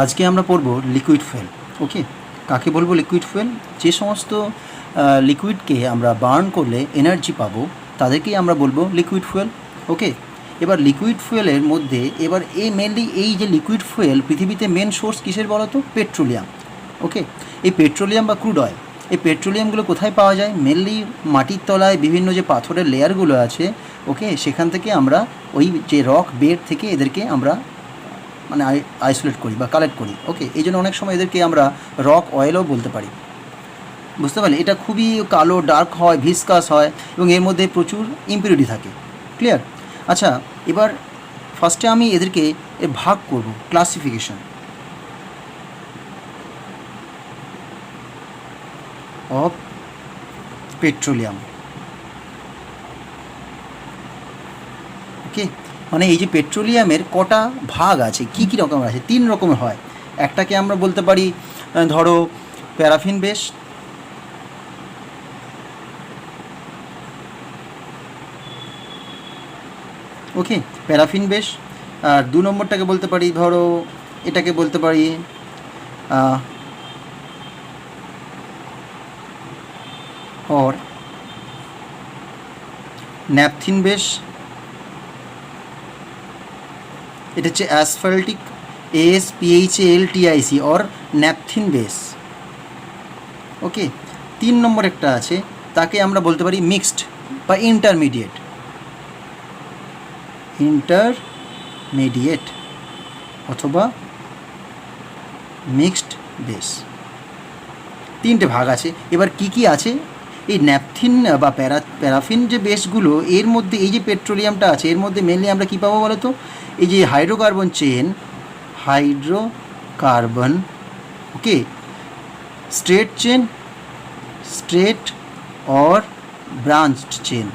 আজকে আমরা পড়ব লিকুইড ফুয়েল। ওকে, কাকে বলবো লিকুইড ফুয়েল? যে সমস্ত লিকুইডকে আমরা বার্ন করলে এনার্জি পাবো তাদেরকেই আমরা বলবো লিকুইড ফুয়েল। ওকে, এবার লিকুইড ফুয়েলের মধ্যে এবার মেনলি এই যে লিকুইড ফুয়েল পৃথিবীতে মেন সোর্স কিসের বলো তো? পেট্রোলিয়াম। ওকে, এই পেট্রোলিয়াম বা ক্রুড অয়েল, এই পেট্রোলিয়ামগুলো কোথায় পাওয়া যায়? মেনলি মাটির তলায় বিভিন্ন যে পাথরের লেয়ারগুলো আছে, ওকে, সেখান থেকে আমরা ওই যে রক বেড থেকে এদেরকে আমরা মানে আইসোলেট করি বা কালেক্ট করি। ওকে, এই জন্য অনেক সময় এদেরকে আমরা রক অয়েলও বলতে পারি। বুঝতে পারলে? এটা খুবই কালো ডার্ক হয়, ভিসকাস হয় এবং এর মধ্যে প্রচুর ইম্পিউরিটি থাকে। ক্লিয়ার? আচ্ছা, এবার ফার্স্টে আমি এদেরকে ভাগ করব, ক্লাসিফিকেশন অফ পেট্রোলিয়াম। ওকে, মানে এই যে পেট্রোলিয়ামের কটা ভাগ আছে, কি কি রকমের আছে? 3 রকমের হয়। একটাকে আমরা বলতে পারি ধরো প্যারাফিন বেস, ওকে, প্যারাফিন বেস। আর 2 নম্বরটাকে বলতে পারি, ধরো এটাকে বলতে পারি और ন্যাপথিন বেস। এটা হচ্ছে অ্যাসফাল্টিক, ASPHALTIC और ন্যাপথিন বেস। ওকে, 3 নম্বর একটা আছে, তাকে আমরা বলতে পারি মিক্সড বা ইন্টারমিডিয়েট অথবা মিক্সড বেস। 3টে ভাগ আছে। এবার কি কি আছে? এই ন্যাপথিন বা প্যারাফিন যে বেসগুলো, এর মধ্যে এই যে পেট্রোলিয়ামটা আছে এর মধ্যে মেনলি আমরা কী পাবো বলো তো? এই যে হাইড্রোকার্বন চেন, হাইড্রোকার্বন, ওকে, স্ট্রেট চেন, স্ট্রেট और ব্রাঞ্চড চেন।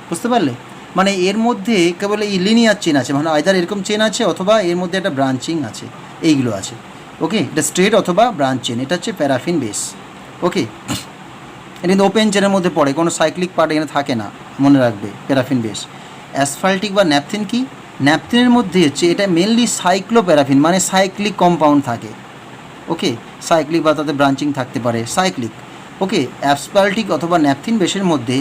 বুঝতে পারলে? মানে এর মধ্যে কেবল এই লিনিয়ার চেন আছে, মানে আইদার এরকম চেন আছে অথবা এর মধ্যে একটা ব্রাঞ্চিং আছে, এইগুলো আছে। ওকে, এটা স্ট্রেট অথবা ব্রাঞ্চ চেন, এটা হচ্ছে প্যারাফিন বেস। ওকে, এটা কিন্তু ওপেন চেনের মধ্যে পড়ে, কোনো সাইক্লিক পার্ট এখানে থাকে না, মনে রাখবে প্যারাফিন বেস। অ্যাসফাল্টিক বা ন্যাপথিন কি? ন্যাপথিনের মধ্যে হচ্ছে এটা মেনলি সাইক্লোপ্যারাফিন, মানে সাইক্লিক কম্পাউন্ড থাকে। ওকে, সাইক্লিক বা তাতে ব্রাঞ্চিং থাকতে পারে, সাইক্লিক। ওকে, অ্যাসফাল্টিক অথবা ন্যাপথিন বেসের মধ্যে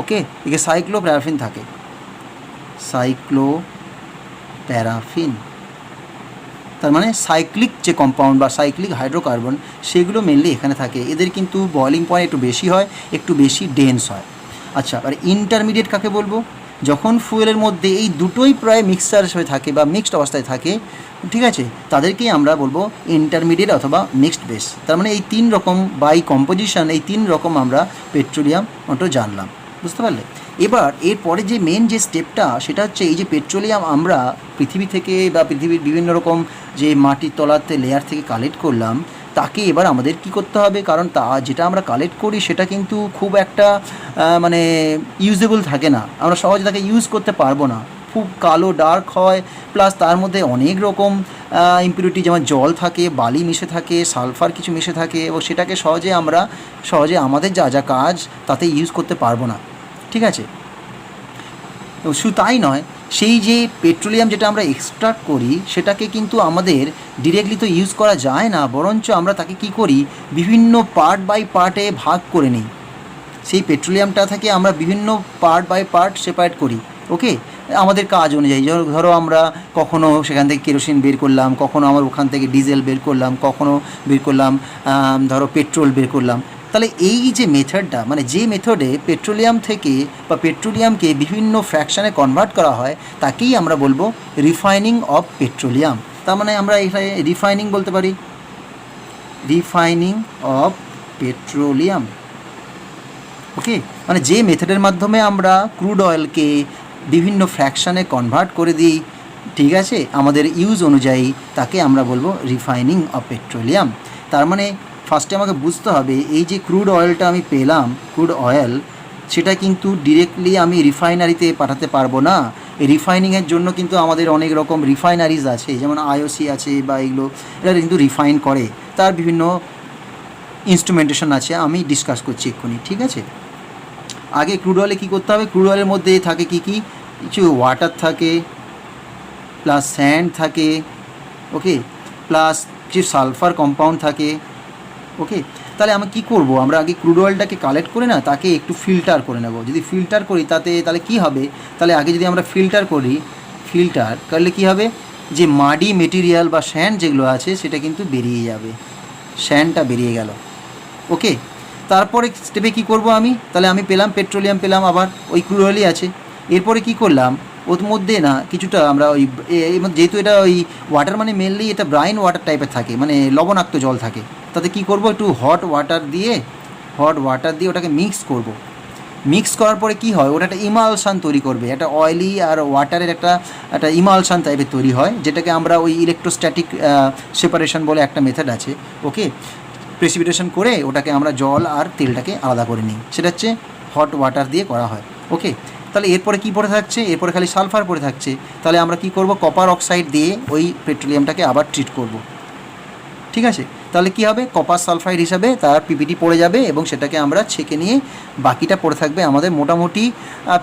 ওকে, একে সাইক্লোপ্যারাফিন থাকে, সাইক্লোপ্যারাফিন। তার মানে সাইক্লিক যে কম্পাউন্ড বা সাইক্লিক হাইড্রোকার্বন সেগুলো মেনলি এখানে থাকে। এদের কিন্তু বয়লিং পয়েন্ট একটু বেশি হয়, একটু বেশি ডেন্স হয়। আচ্ছা, আর ইন্টারমিডিয়েট কাকে বলবো? যখন ফুয়েলের মধ্যে এই দুটোই প্রায় মিক্সচার হয়ে থাকে বা মিক্সড অবস্থায় থাকে, ঠিক আছে, তাদেরকেই আমরা বলবো ইন্টারমিডিয়েট অথবা মিক্সড বেস। তার মানে এই 3 রকম বাই কম্পোজিশন, এই 3 রকম আমরা পেট্রোলিয়াম ওটা জানলাম। বুঝতে পারলে? এবার এরপরে যে মেন যে স্টেপটা সেটা হচ্ছে এই যে পেট্রোলিয়াম আমরা পৃথিবী থেকে বা পৃথিবীর বিভিন্ন রকম যে মাটির তলাতে লেয়ার থেকে কালেক্ট করলাম, তাকে এবার আমাদের কি করতে হবে? কারণ যেটা আমরা কালেক্ট করি সেটা কিন্তু খুব একটা মানে ইউজেবল থাকে না, আমরা সহজে তাকে ইউজ করতে পারবো না, খুব কালো ডার্ক হয়, প্লাস তার মধ্যে অনেক রকম ইম্পিউরিটি, যেমন জল থাকে, বালি মিশে থাকে, সালফার কিছু মিশে থাকে, এবং সেটাকে সহজে আমাদের যা যা কাজ তাতে ইউজ করতে পারবো না। ঠিক আছে? শুধু তাই নয়, সেই যে পেট্রোলিয়াম যেটা আমরা এক্সট্রাক্ট করি সেটাকে কিন্তু আমাদের ডিরেক্টলি তো ইউজ করা যায় না, বরঞ্চ আমরা তাকে কি করি? বিভিন্ন পার্ট বাই পার্টে ভাগ করে নিই। সেই পেট্রোলিয়ামটা থেকে আমরা বিভিন্ন পার্ট বাই পার্ট সেপারেট করি। ওকে, আমাদের কাজ অনুযায়ী, ধরো আমরা কখনও সেখান থেকে কেরোসিন বের করলাম, কখনও আমরা ওখান থেকে ডিজেল বের করলাম, কখনও বের করলাম ধরো পেট্রোল বের করলাম। তাহলে এই যে মেথডটা, মানে যে মেথডে পেট্রোলিয়াম থেকে বা পেট্রোলিয়ামকে বিভিন্ন ফ্র্যাকশানে কনভার্ট করা হয়, তাকেই আমরা বলবো রিফাইনিং অফ পেট্রোলিয়াম। তার মানে আমরা এখানে রিফাইনিং বলতে পারি, রিফাইনিং অফ পেট্রোলিয়াম। ওকে, মানে যে মেথডের মাধ্যমে আমরা ক্রুড অয়েলকে বিভিন্ন ফ্র্যাকশানে কনভার্ট করে দিই, ঠিক আছে, আমাদের ইউজ অনুযায়ী, তাকে আমরা বলবো রিফাইনিং অফ পেট্রোলিয়াম। তার মানে ফার্স্টে আমাকে বুঝতে হবে এই যে ক্রুড অয়েলটা আমি পেলাম, ক্রুড অয়েল, সেটা কিন্তু ডিরেক্টলি আমি রিফাইনারিতে পাঠাতে পারবো না। এই রিফাইনিংয়ের জন্য কিন্তু আমাদের অনেক রকম রিফাইনারিজ আছে, যেমন IOC আছে বা এগুলো, এরা কিন্তু রিফাইন করে, তার বিভিন্ন ইনস্ট্রুমেন্টেশন আছে, আমি ডিসকাস করছি এক্ষুনি। ঠিক আছে, আগে ক্রুড অয়েলে কী করতে হবে? ক্রুড অয়েলের মধ্যে থাকে কি কি? কিছু ওয়াটার থাকে, প্লাস স্যান্ড থাকে, ওকে, প্লাস কিছু সালফার কম্পাউন্ড থাকে, ওকে। তাহলে আমি কী করব, আমরা আগে ক্রুড অয়েলটাকে কালেক্ট করে না তাকে একটু ফিল্টার করে নেব। যদি ফিল্টার করি তাহলে কী হবে, তাহলে আগে যদি আমরা ফিল্টার করলে কী হবে, যে মাডি মেটেরিয়াল বা স্যান্ড যেগুলো আছে সেটা কিন্তু বেরিয়ে যাবে, স্যান্ডটা বেরিয়ে গেল, ওকে। তারপরে স্টেপে কী করব আমি, তাহলে আমি পেলাম পেট্রোলিয়াম, পেলাম আবার ওই ক্রুড অয়েলই আছে। এরপরে কী করলাম, ওর মধ্যে না কিছুটা আমরা ওই যেহেতু এটা ওই ওয়াটার মানে মেনলি এটা ব্রাইন ওয়াটার টাইপের থাকে, মানে লবণাক্ত জল থাকে, তাতে কী করব, একটু হট ওয়াটার দিয়ে ওটাকে মিক্স করার পরে কী হয়, ওটা একটা ইমালশান তৈরি করবে, একটা অয়েলি আর ওয়াটারের একটা ইমালশান টাইপের তৈরি হয়, যেটাকে আমরা ওই ইলেকট্রোস্ট্যাটিক সেপারেশন বলে একটা মেথড আছে, ওকে। প্রেসিপিটেশন করে ওটাকে আমরা জল আর তেলটাকে আলাদা করে নিই, সেটা হচ্ছে হট ওয়াটার দিয়ে করা হয়, ওকে। তাহলে এরপরে কী পড়ে থাকছে, এরপরে খালি সালফার পড়ে থাকছে। তাহলে আমরা কী করব, কপার অক্সাইড দিয়ে ওই পেট্রোলিয়ামটাকে আবার ট্রিট করব, ঠিক আছে। তাহলে কী হবে, কপার সালফাইড হিসাবে তার পিপিটি পড়ে যাবে এবং সেটাকে আমরা ছেঁকে নিয়ে বাকিটা পড়ে থাকবে আমাদের মোটামুটি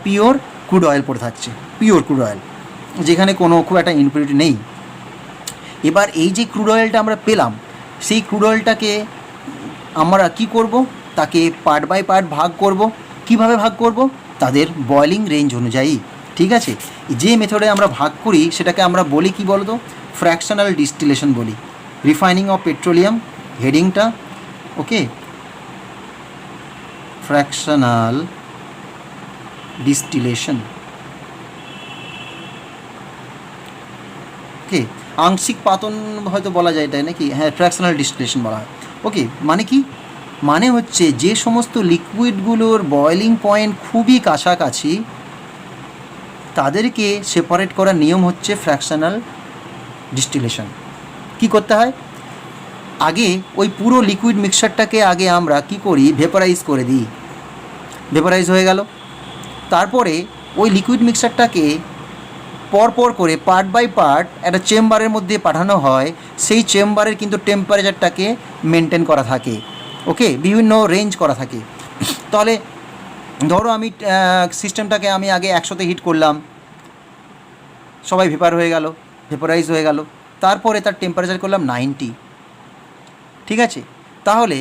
পিওর ক্রুড অয়েল পড়ে থাকছে, পিওর ক্রুড অয়েল, যেখানে কোনো খুব একটা ইম্পিউরিটি নেই। এবার এই যে ক্রুড অয়েলটা আমরা পেলাম, সেই ক্রুড অয়েলটাকে আমরা কি করব, তাকে পার্ট বাই পার্ট ভাগ করব। কিভাবে ভাগ করব, তাদের বয়লিং রেঞ্জ অনুযায়ী, ঠিক আছে। যে মেথডে আমরা ভাগ করি সেটাকে আমরা বলি কি বলতো, ফ্র্যাকশনাল ডিস্টিলেশন বলি। রিফাইনিং অফ পেট্রোলিয়াম হেডিংটা, ওকে, ফ্র্যাকশনাল ডিস্টিলেশন, ওকে। আংশিক পাতন হয়তো বলা যায় তাই নাকি, হ্যাঁ, ফ্র্যাকশনাল ডিস্টিলেশন বলা হয়, ওকে। মানে কি, মানে হচ্ছে যে সমস্ত লিকুইডগুলোর বয়লিং পয়েন্ট খুবই কাছাকাছি তাদেরকে সেপারেট করার নিয়ম হচ্ছে ফ্র্যাকশনাল ডিস্টিলেশন। কি করতে হয়, আগে ওই পুরো লিকুইড মিক্সচারটাকে আগে আমরা কি করি, ভেপারাইজ করে দিই, ভেপারাইজ হয়ে গেল। তারপরে ওই লিকুইড মিক্সচারটাকে পরপর করে পার্ট বাই পার্ট একটা চেম্বারের মধ্যে পাঠানো হয়, সেই চেম্বারের কিন্তু টেম্পারেচারটাকে মেনটেন করা থাকে, ওকে, বিভিন্ন রেঞ্জ করা থাকে। তাহলে ধরো আমি সিস্টেমটাকে আমি আগে 100-তে হিট করলাম, সবাই ভেপারাইজ হয়ে গেল, তারপরে তার টেম্পারেচার করলাম 90, ঠিক আছে। তাহলে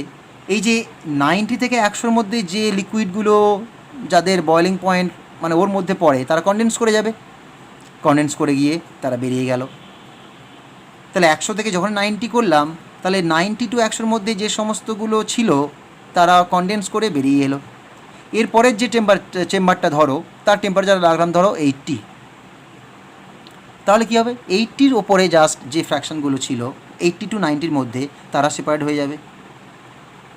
এই যে 90 থেকে 100-র মধ্যে যে লিকুইডগুলো যাদের বয়লিং পয়েন্ট মানে ওর মধ্যে পড়ে তারা কনডেন্স করে গিয়ে তারা বেরিয়ে গেল। তাহলে 100 থেকে যখন 90 করলাম, তাহলে 90 টু 100-র মধ্যে যে সমস্তগুলো ছিল তারা কনডেন্স করে বেরিয়ে এলো। এরপরের যে চেম্বারটা ধরো, তার টেম্পারেচার রাখলাম ধরো 80, তাহলে কী হবে, 80-র ওপরে জাস্ট যে ফ্র্যাকশনগুলো ছিল 80 টু 90-র মধ্যে তারা সেপারেট হয়ে যাবে,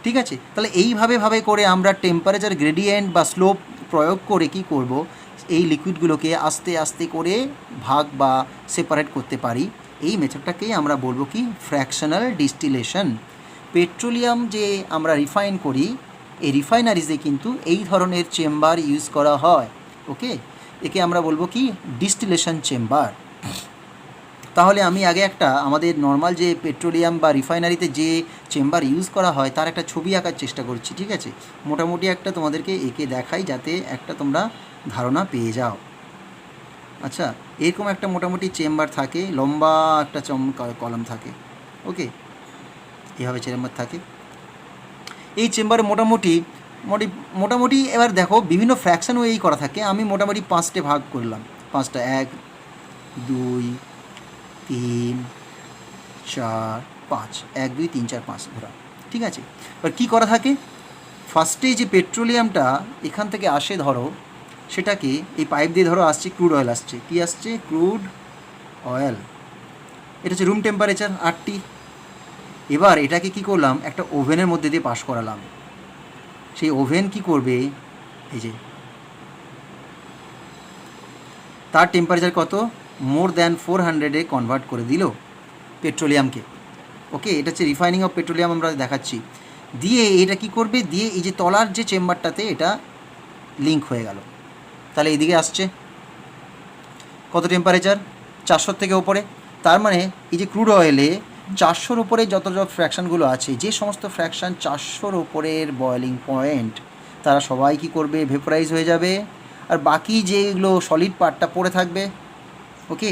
ঠিক আছে। তাহলে এইভাবে করে আমরা টেম্পারেচার গ্রেডিয়েন্ট বা স্লোপ প্রয়োগ করে কি করব, এই লিকুইডগুলোকে আস্তে আস্তে করে ভাগ বা সেপারেট করতে পারি। এই মেথডটাকেই আমরা বলবো কি, ফ্র্যাকশনাল ডিস্টিলেশন। পেট্রোলিয়াম যে আমরা রিফাইন করি, এই রিফাইনারিজে কিন্তু এই ধরনের চেম্বার ইউজ করা হয়, ওকে। একে আমরা বলবো কি, ডিস্টিলেশন চেম্বার। তাহলে আমি আগে একটা আমাদের নর্মাল যে পেট্রোলিয়াম বা রিফাইনারিতে যে চেম্বার ইউজ করা হয় তার একটা ছবি আঁকার চেষ্টা করছি, ঠিক আছে। মোটামুটি একটা তোমাদেরকে এঁকে দেখাই যাতে একটা তোমরা ধারণা পেয়ে যাও। আচ্ছা, এরকম একটা মোটামুটি চেম্বার থাকে, লম্বা একটা কলাম থাকে, ওকে, এভাবে চেম্বার থাকে। এই চেম্বারে মোটামুটি এবার দেখো বিভিন্ন ফ্র্যাকশানও এই করা থাকে। আমি মোটামুটি 5টে ভাগ করলাম, 5টা, 1 2 3 4 5, 1 2 3 4 5 ধরা, ঠিক আছে। এবার কী করা থাকে, ফার্স্টে যে পেট্রোলিয়ামটা এখান থেকে আসে ধরো, সেটাকে এই পাইপ দিয়ে ধরো আসছে ক্রুড অয়েল, আসছে কি আসছে, ক্রুড অয়েল। এটা হচ্ছে রুম টেম্পারেচার 8 এবার এটাকে কি করলাম, একটা ওভেনের মধ্যে দিয়ে পাস করালাম। সেই ওভেন কি করবে, এই যে তার টেম্পারেচার কত, মোর দ্যান 400-এ কনভার্ট করে দিল পেট্রোলিয়ামকে, ওকে। এটা হচ্ছে রিফাইনিং অফ পেট্রোলিয়াম আমরা দেখাচ্ছি। দিয়ে এটা কি করবে, দিয়ে এই যে তলার যে চেম্বারটাতে এটা লিঙ্ক হয়ে গেল। তাহলে এইদিকে আসছে কত টেম্পারেচার, 400 থেকে ওপরে। তার মানে এই যে ক্রুড অয়েলে 400-র ওপরে যত ফ্র্যাকশানগুলো আছে, যে সমস্ত ফ্র্যাকশান 400-র ওপরের বয়লিং পয়েন্ট, তারা সবাই কী করবে, ভেপোরাইজ হয়ে যাবে। আর বাকি যেগুলো সলিড পার্টটা পড়ে থাকবে, ওকে,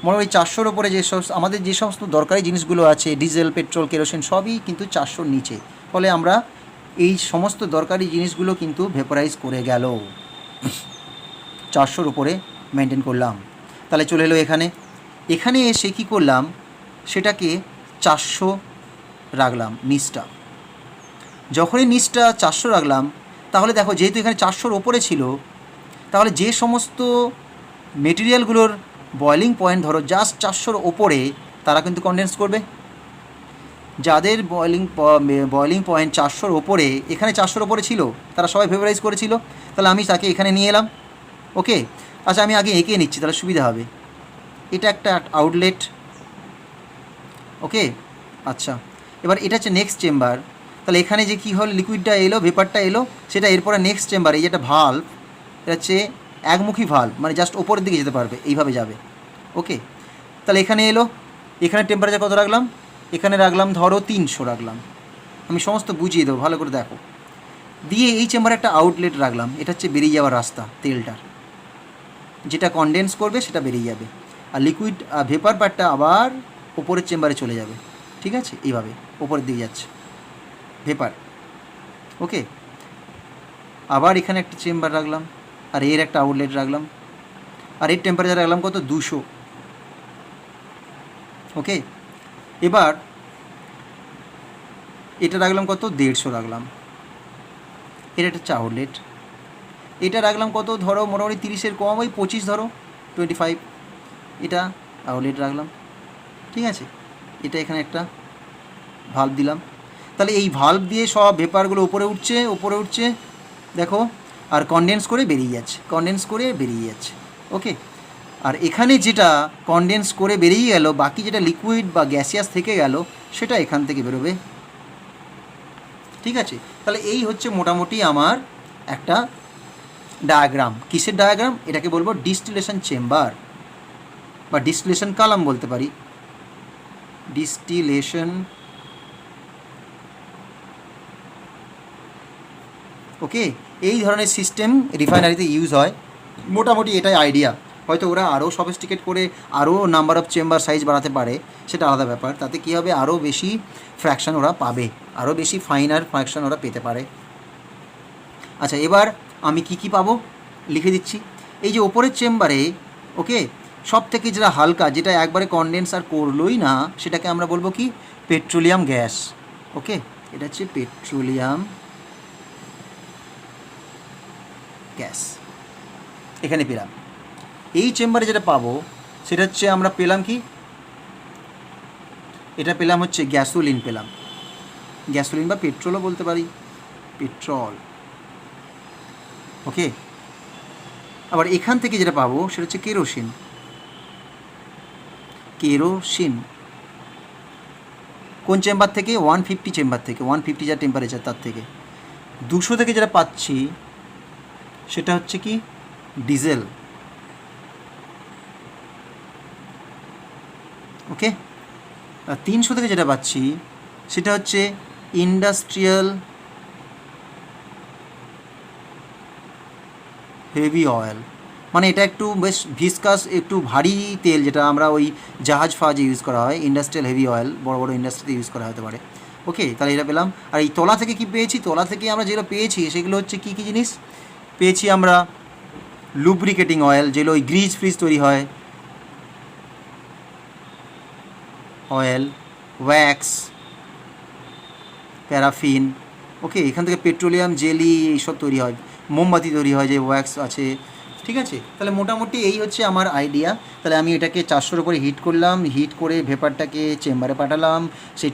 মোটামুটি 400-র ওপরে আমাদের যে সমস্ত দরকারি জিনিসগুলো আছে, ডিজেল, পেট্রোল, কেরোসিন, সবই কিন্তু 400-র নিচে। ফলে আমরা এই সমস্ত দরকারি জিনিসগুলো কিন্তু ভেপারাইজ করে গেল, 400-র উপরে মেনটেন করলাম। তাহলে চলে এলো এখানে এসে কী করলাম, সেটাকে 400 রাখলাম নিচটা। যখনই নিচটা 400 রাখলাম, তাহলে দেখো যেহেতু এখানে 400-র ওপরে ছিল, তাহলে যে সমস্ত মেটেরিয়ালগুলোর বয়লিং পয়েন্ট ধরো জাস্ট 400-র ওপরে, তারা কিন্তু কনডেন্স করবে। যাদের বয়লিং পয়েন্ট 400-র ওপরে, এখানে 400-র ওপরে ছিল, তারা সবাই ভেপারাইজ করেছিল। তাহলে আমি তাকে এখানে নিয়ে এলাম। ওকে, আচ্ছা আমি আগে এঁকে নিচ্ছি, তাহলে সুবিধা হবে। এটা একটা আউটলেট। ওকে, আচ্ছা এবার এটা হচ্ছে নেক্সট চেম্বার। তাহলে এখানে যে কী হলো, লিকুইডটা এলো, ভেপারটা এলো, সেটা এরপরে নেক্সট চেম্বার। এই যে একটা ভাল্ব, এটা হচ্ছে একমুখী ভাল্ব, মানে জাস্ট ওপরের দিকে যেতে পারবে, এইভাবে যাবে। ওকে, তাহলে এখানে এলো, এখানে টেম্পারেচার কত রাখলাম, এখানে রাখলাম ধরো 300 রাখলাম। আমি সমস্ত বুঝিয়ে দেবো, ভালো করে দেখো। দিয়ে এই চেম্বারে একটা আউটলেট রাখলাম, এটা হচ্ছে বেরিয়ে যাওয়ার রাস্তা তেলটার, যেটা কনডেন্স করবে সেটা বেরিয়ে যাবে। আর লিকুইড ভেপার পার্টটা আবার ওপরের চেম্বারে চলে যাবে। ঠিক আছে, এইভাবে ওপরের দিকে যাচ্ছে ভেপার। ওকে, আবার এখানে একটা চেম্বার রাখলাম, আর এর একটা আউটলেট রাখলাম, আর এর টেম্পারেচার রাখলাম কত, 200। ওকে, এবার এটা রাখলাম কত, 150 রাখলাম। এটা একটা আউটলেট, এটা রাখলাম কত, ধরো মোটামুটি 30-এর কম, ওই 25 ধরো, 25। এটা আউটলেট রাখলাম। ঠিক আছে, এটা এখানে একটা ভাল্ব দিলাম। তাহলে এই ভাল্ব দিয়ে সব ভেপারগুলো উপরে উঠছে দেখো, আর কনডেন্স করে বেরিয়ে যাচ্ছে। ওকে, আর এখানে যেটা কনডেন্স করে বেরিয়ে গেল, বাকি যেটা লিকুইড বা গ্যাসিয়াস থেকে গেল, সেটা এখান থেকে বেরোবে। ঠিক আছে, তাহলে এই হচ্ছে মোটামুটি আমার একটা ডায়াগ্রাম। কিসের ডায়াগ্রাম, এটাকে বলবো ডিস্টিলেশন চেম্বার বা ডিস্টিলেশন কলাম বলতে পারি। ডিস্টিলেশন, ওকে, এই ধরনের সিস্টেম রিফাইনারিতে ইউজ হয়। মোটামুটি এটাই আইডিয়া। হয়তো ওরা আরও সফিস্টিকেট করে আরও নাম্বার অফ চেম্বার সাইজ বাড়াতে পারে, সেটা আলাদা ব্যাপার। তাতে কী হবে, আরও বেশি ফ্র্যাকশান ওরা পাবে, আরও বেশি ফাইনার ফ্র্যাকশান ওরা পেতে পারে। আচ্ছা, এবার আমি কি পাবো লিখে দিচ্ছি। এই যে ওপরের চেম্বারে, ওকে, সব থেকে যেটা হালকা, যেটা একবারে কনডেন্সার করলোই না, সেটাকে আমরা বলবো কি, পেট্রোলিয়াম গ্যাস। ওকে, এটা হচ্ছে পেট্রোলিয়াম গ্যাস। এখানে পেলাম। এই চেম্বারে যেটা পাবো সেটা হচ্ছে, আমরা পেলাম কি, এটা পেলাম হচ্ছে গ্যাসোলিন পেলাম, গ্যাসোলিন বা পেট্রোলও বলতে পারি, পেট্রোল। ওকে, আবার এখান থেকে যেটা পাবো সেটা হচ্ছে কেরোসিন। কোন চেম্বার থেকে, 150 চেম্বার থেকে, 150 যা টেম্পারেচার তার থেকে। 200 থেকে যেটা পাচ্ছি সেটা হচ্ছে কি, ডিজেল। ওকে, আর 300 থেকে যেটা পাচ্ছি সেটা হচ্ছে ইন্ডাস্ট্রিয়াল হেভি অয়েল। মানে এটা একটু বেশ ভিসকাস, একটু ভারী তেল, যেটা আমরা ওই জাহাজ ফাহাজে ইউজ করা হয়। ইন্ডাস্ট্রিয়াল হেভি অয়েল বড় বড় ইন্ডাস্ট্রিতে ইউজ করা হতে পারে। ওকে, তাহলে এটা পেলাম। আর এই তলা থেকে কি পেয়েছি, তলা থেকে আমরা যেগুলো পেয়েছি সেগুলো হচ্ছে কী কী জিনিস পেয়েছি আমরা, লুব্রিকেটিং অয়েল, যেগুলো ওই গ্রিজ ফ্রিজ তৈরি হয়, অয়েল, ওয়্যাক্স, প্যারাফিন। ওকে, এখান থেকে পেট্রোলিয়াম জেলি এইসব তৈরি হয়, মোমবাতি তৈরি হয় যে ওয়্যাক্স আছে। ঠিক আছে, তাহলে মোটামুটি এই হচ্ছে আমার আইডিয়া। তাহলে আমি এটাকে 400-র উপরে হিট করলাম, হিট করে ভেপারটাকে চেম্বারে পাঠালাম। সেই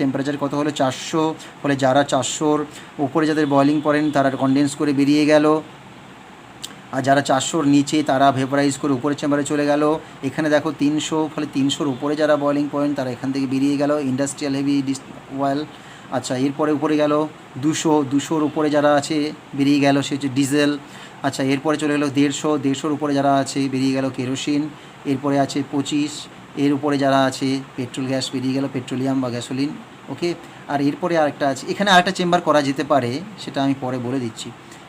টেম্পারেচার কত হলো, 400। ফলে যারা 400-র উপরে যাদের বয়লিং পয়েন্ট, তারা কনডেন্স করে বেরিয়ে গেল। আর যারা 400-র নিচে, তারা ভেপারাইজ করে উপরের চেম্বারে চলে গেল। এখানে দেখো 300, ফলে 300-র উপরে যারা বয়লিং পয়েন্ট, তারা এখান থেকে বেরিয়ে গেল, ইন্ডাস্ট্রিয়াল হেভি অয়েল। আচ্ছা, এরপরে উপরে গেল 200-র উপরে যারা আছে বেরিয়ে গেল, সে হচ্ছে ডিজেল। আচ্ছা, এরপরে চলে গেলো 150-র উপরে যারা আছে বেরিয়ে গেল কেরোসিন। এরপরে আছে 25, এর উপরে যারা আছে পেট্রোল গ্যাস বেরিয়ে গেল, পেট্রোলিয়াম বা গ্যাসোলিন। ওকে, আর এরপরে আরেকটা আছে, এখানে আরেকটা চেম্বার করা যেতে পারে, সেটা আমি পরে বলে দিচ্ছি।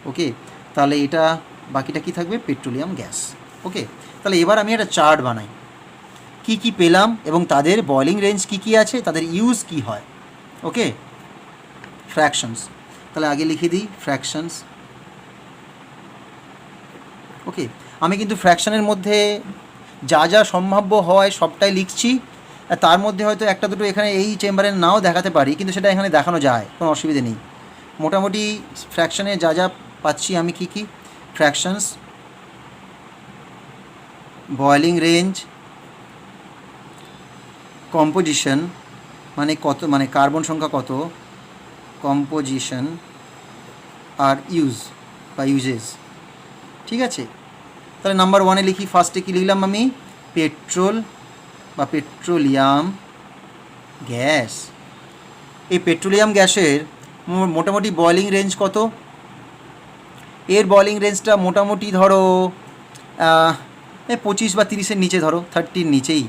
ওকে, তাহলে এটা বাকিটা কি থাকবে, পেট্রোলিয়াম গ্যাস। ওকে, তাহলে এবার আমি একটা চার্ট বানাই, কি কি পেলাম এবং তাদের বয়লিং রেঞ্জ কি কি আছে, তাদের ইউজ কি হয়। ওকে, ফ্র্যাকশনস, তাহলে আগে লিখে দিই ফ্র্যাকশনস। ওকে, আমি কিন্তু ফ্র্যাকশনের মধ্যে যা যা সম্ভাব্য হয় সবটাই লিখছি, আর তার মধ্যে হয়তো একটা দুটো এখানে এই চেম্বারে নাও দেখাতে পারি, কিন্তু সেটা এখানে দেখানো যায়, কোনো অসুবিধে নেই। মোটামুটি ফ্র্যাকশনে যা যা পাচ্ছি আমি কি কি, ফ্র্যাকশনস, বয়লিং রেঞ্জ, কম্পোজিশন মানে কত, মানে কার্বন সংখ্যা কত, কম্পোজিশন, আর ইউজ বা ইউজেস। ঠিক আছে, তাহলে নাম্বার ওয়ানে লিখি, ফার্স্টে কী লিখলাম আমি, পেট্রোল বা পেট্রোলিয়াম গ্যাস। এই পেট্রোলিয়াম গ্যাসের মোটামুটি বয়লিং রেঞ্জ কত, এর বয়লিং রেঞ্জটা মোটামুটি ধরো 25 বা 30-এর নিচে, ধরো 30-র নিচেই,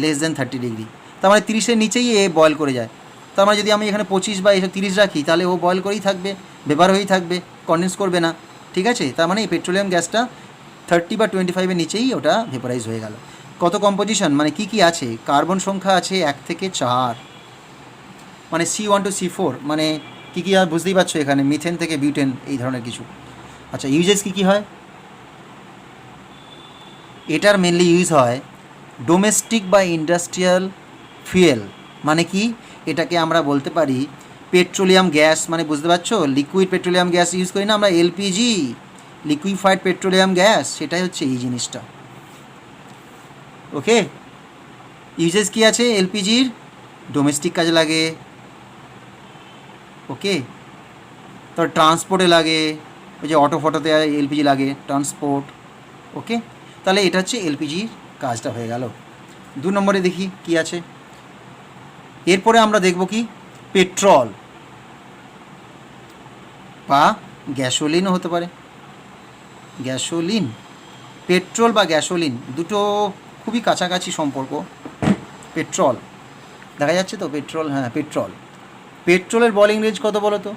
লেস দেন 30 ডিগ্রি, তার মানে 30-এর নিচেই এ বয়েল করে যায়। তার মানে যদি আমি এখানে 25 বা এসব 30 রাখি, তাহলে ও বয়েল করেই থাকবে, ব্যবহার হয়েই থাকবে, কনডেন্স করবে না। ঠিক আছে, তার মানে এই পেট্রোলিয়াম গ্যাসটা 30 বা 25-এর নিচেই ওটা ভেপারাইজ হয়ে গেল। কত কম্পোজিশন, মানে কি কি আছে, কার্বন সংখ্যা আছে 1 থেকে 4, মানে C1 to C4, মানে কী কী আর বুঝতেই পারছো, এখানে মিথেন থেকে বিউটেন, এই ধরনের কিছু। আচ্ছা, ইউজেস কী কী হয়, এটার মেনলি ইউজ হয় ডোমেস্টিক বা ইন্ডাস্ট্রিয়াল ফুয়েল, মানে কি, এটাকে আমরা বলতে পারি পেট্রোলিয়াম গ্যাস, মানে বুঝতে পারছো, লিকুইড পেট্রোলিয়াম গ্যাস ইউজ করি না আমরা, এলপিজি, লিকুইফাইড পেট্রোলিয়াম গ্যাস, সেটাই হচ্ছে এই জিনিসটা। ওকে, ইউজেস কি আছে এলপিজির, ডোমেস্টিক কাজে লাগে, ওকে, তো ট্রান্সপোর্টে লাগে, ওই যে অটো ফটোতে এলপিজি লাগে, ট্রান্সপোর্ট। ওকে, তাহলে এটা হচ্ছে এলপিজির কাজটা হয়ে গেল। 2 নম্বরে দেখি কি আছে, এরপরে আমরা দেখব কি, পেট্রোল বা গ্যাসোলিনও হতে পারে, গ্যাসোলিন, পেট্রোল বা গ্যাসোলিন দুটো খুবই কাছাকাছি সম্পর্ক। পেট্রোল দেখা যাচ্ছে তো, পেট্রোল, হ্যাঁ পেট্রোল, পেট্রোলের বয়লিং রেঞ্জ কত বলো তো,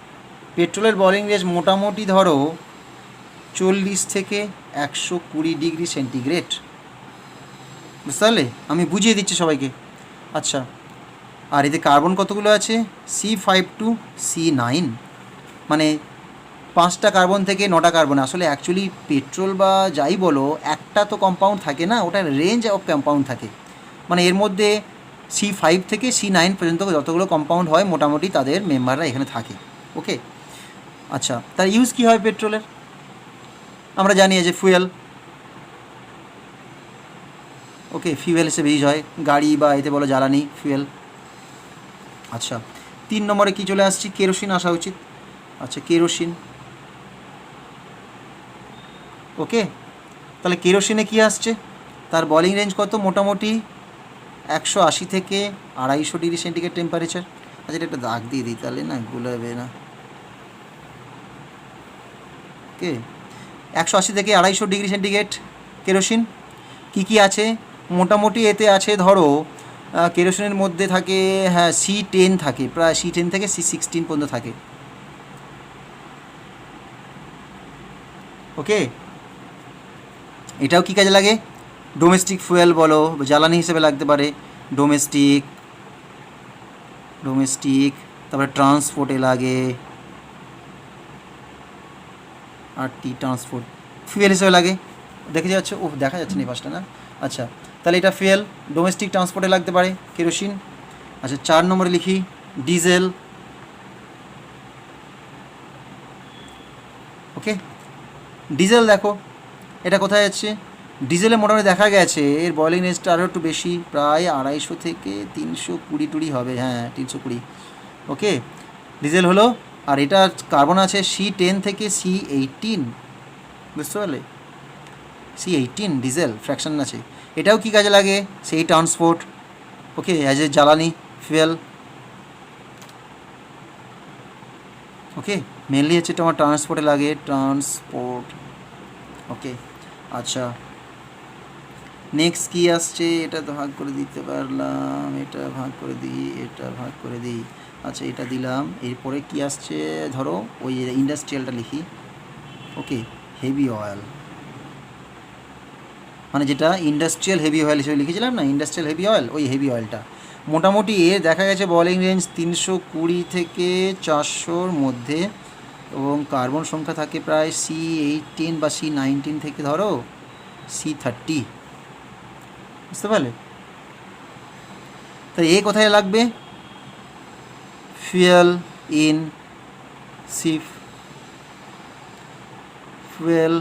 পেট্রোলের বয়লিং রেঞ্জ মোটামুটি ধরো 40 থেকে 120 ডিগ্রি সেন্টিগ্রেড, বুঝতে পারলে, আমি বুঝিয়ে দিচ্ছি সবাইকে। আচ্ছা, আর এতে কার্বন কতগুলো আছে, C5 to C9, মানে 5টা কার্বন থেকে 9টা কার্বন। আসলে অ্যাকচুয়ালি পেট্রোল বা যাই বলো, একটা তো কম্পাউন্ড থাকে না, ওটার রেঞ্জ অফ কম্পাউন্ড থাকে, মানে এর মধ্যে C5 থেকে C9 পর্যন্ত যতগুলো কম্পাউন্ড হয় মোটামুটি তাদের মেম্বাররা এখানে থাকে। ওকে, আচ্ছা, তার ইউজ কী হয় পেট্রোলের, আমরা জানি যে ফুয়েল, ওকে, ফিউয়েল হিসেবে ইউজ হয়, গাড়ি বা এতে বলো জ্বালানি, ফুয়েল। আচ্ছা, 3 নম্বরে কী চলে আসছি, কেরোসিন আসা উচিত। আচ্ছা, কেরোসিন, ওকে, তাহলে কেরোসিনে কী আসছে, তার বয়লিং রেঞ্জ কত, মোটামুটি 180 থেকে 250 ডিগ্রি সেন্টিগ্রেড টেম্পারেচার। আচ্ছা, এটা একটা দাগ দিয়ে দিই, তাহলে না গুলাবে না। ওকে, 180 থেকে 250 ডিগ্রি সেন্টিগ্রেড কেরোসিন। কী কী আছে, মোটামুটি এতে আছে ধরো, কেরোসিনের মধ্যে থাকে, হ্যাঁ C10 থাকে, প্রায় C10 থেকে C16 পর্যন্ত থাকে। ওকে, এটাও কী কাজে লাগে, ডোমেস্টিক ফুয়েল বলো, জ্বালানি হিসেবে লাগতে পারে, ডোমেস্টিক, তারপরে ট্রান্সপোর্টে লাগে, আর ট্রান্সপোর্ট ফুয়েল হিসেবে লাগে, দেখে যাচ্ছে, ও দেখা যাচ্ছে না পাঁচটা না। আচ্ছা, তাহলে এটা ফুয়েল, ডোমেস্টিক ট্রান্সপোর্টে লাগতে পারে কেরোসিন। আচ্ছা, 4 নম্বরে লিখি ডিজেল। ওকে, ডিজেল দেখো এটা কোথায় যাচ্ছে, ডিজেলে মোটামুটি দেখা গেছে এর বয়লিং রেঞ্জটা আরও একটু বেশি, প্রায় 250 থেকে 320 টুড়ি হবে, হ্যাঁ 320। ওকে, ডিজেল হলো, আর এটা কার্বন আছে C10 থেকে C18, বুঝতে পারলে, C18 ডিজেল ফ্র্যাকশন আছে। এটাও কী কাজে লাগে, সেই ট্রান্সপোর্ট, ওকে, অ্যাজ এ জ্বালানি ফুয়েল। ওকে, মেনলি হচ্ছে তোমার ট্রান্সপোর্টে লাগে, ট্রান্সপোর্ট। ওকে, আচ্ছা, নেক্সট কী আসছে, এটা তো ভাগ করে দিতে পারলাম, এটা ভাগ করে দিই, এটা ভাগ করে দিই। আচ্ছা, এটা দিলাম, এরপরে কি আসছে ধরো, ওই ইন্ডাস্ট্রিয়ালটা লিখি। ওকে, হেভি অয়েল, মানে যেটা ইন্ডাস্ট্রিয়াল হেভি অয়েল হিসেবে লিখেছিলাম না, ইন্ডাস্ট্রিয়াল হেভি অয়েল, ওই হেভি অয়েলটা মোটামুটি এর দেখা গেছে বলিং রেঞ্জ 320 থেকে 400-র মধ্যে, এবং কার্বন সংখ্যা থাকে প্রায় C18 বা C19 থেকে ধরো C30, বুঝতে পারলে? তাই এ কোথায় লাগবে? Fuel in ship, fuel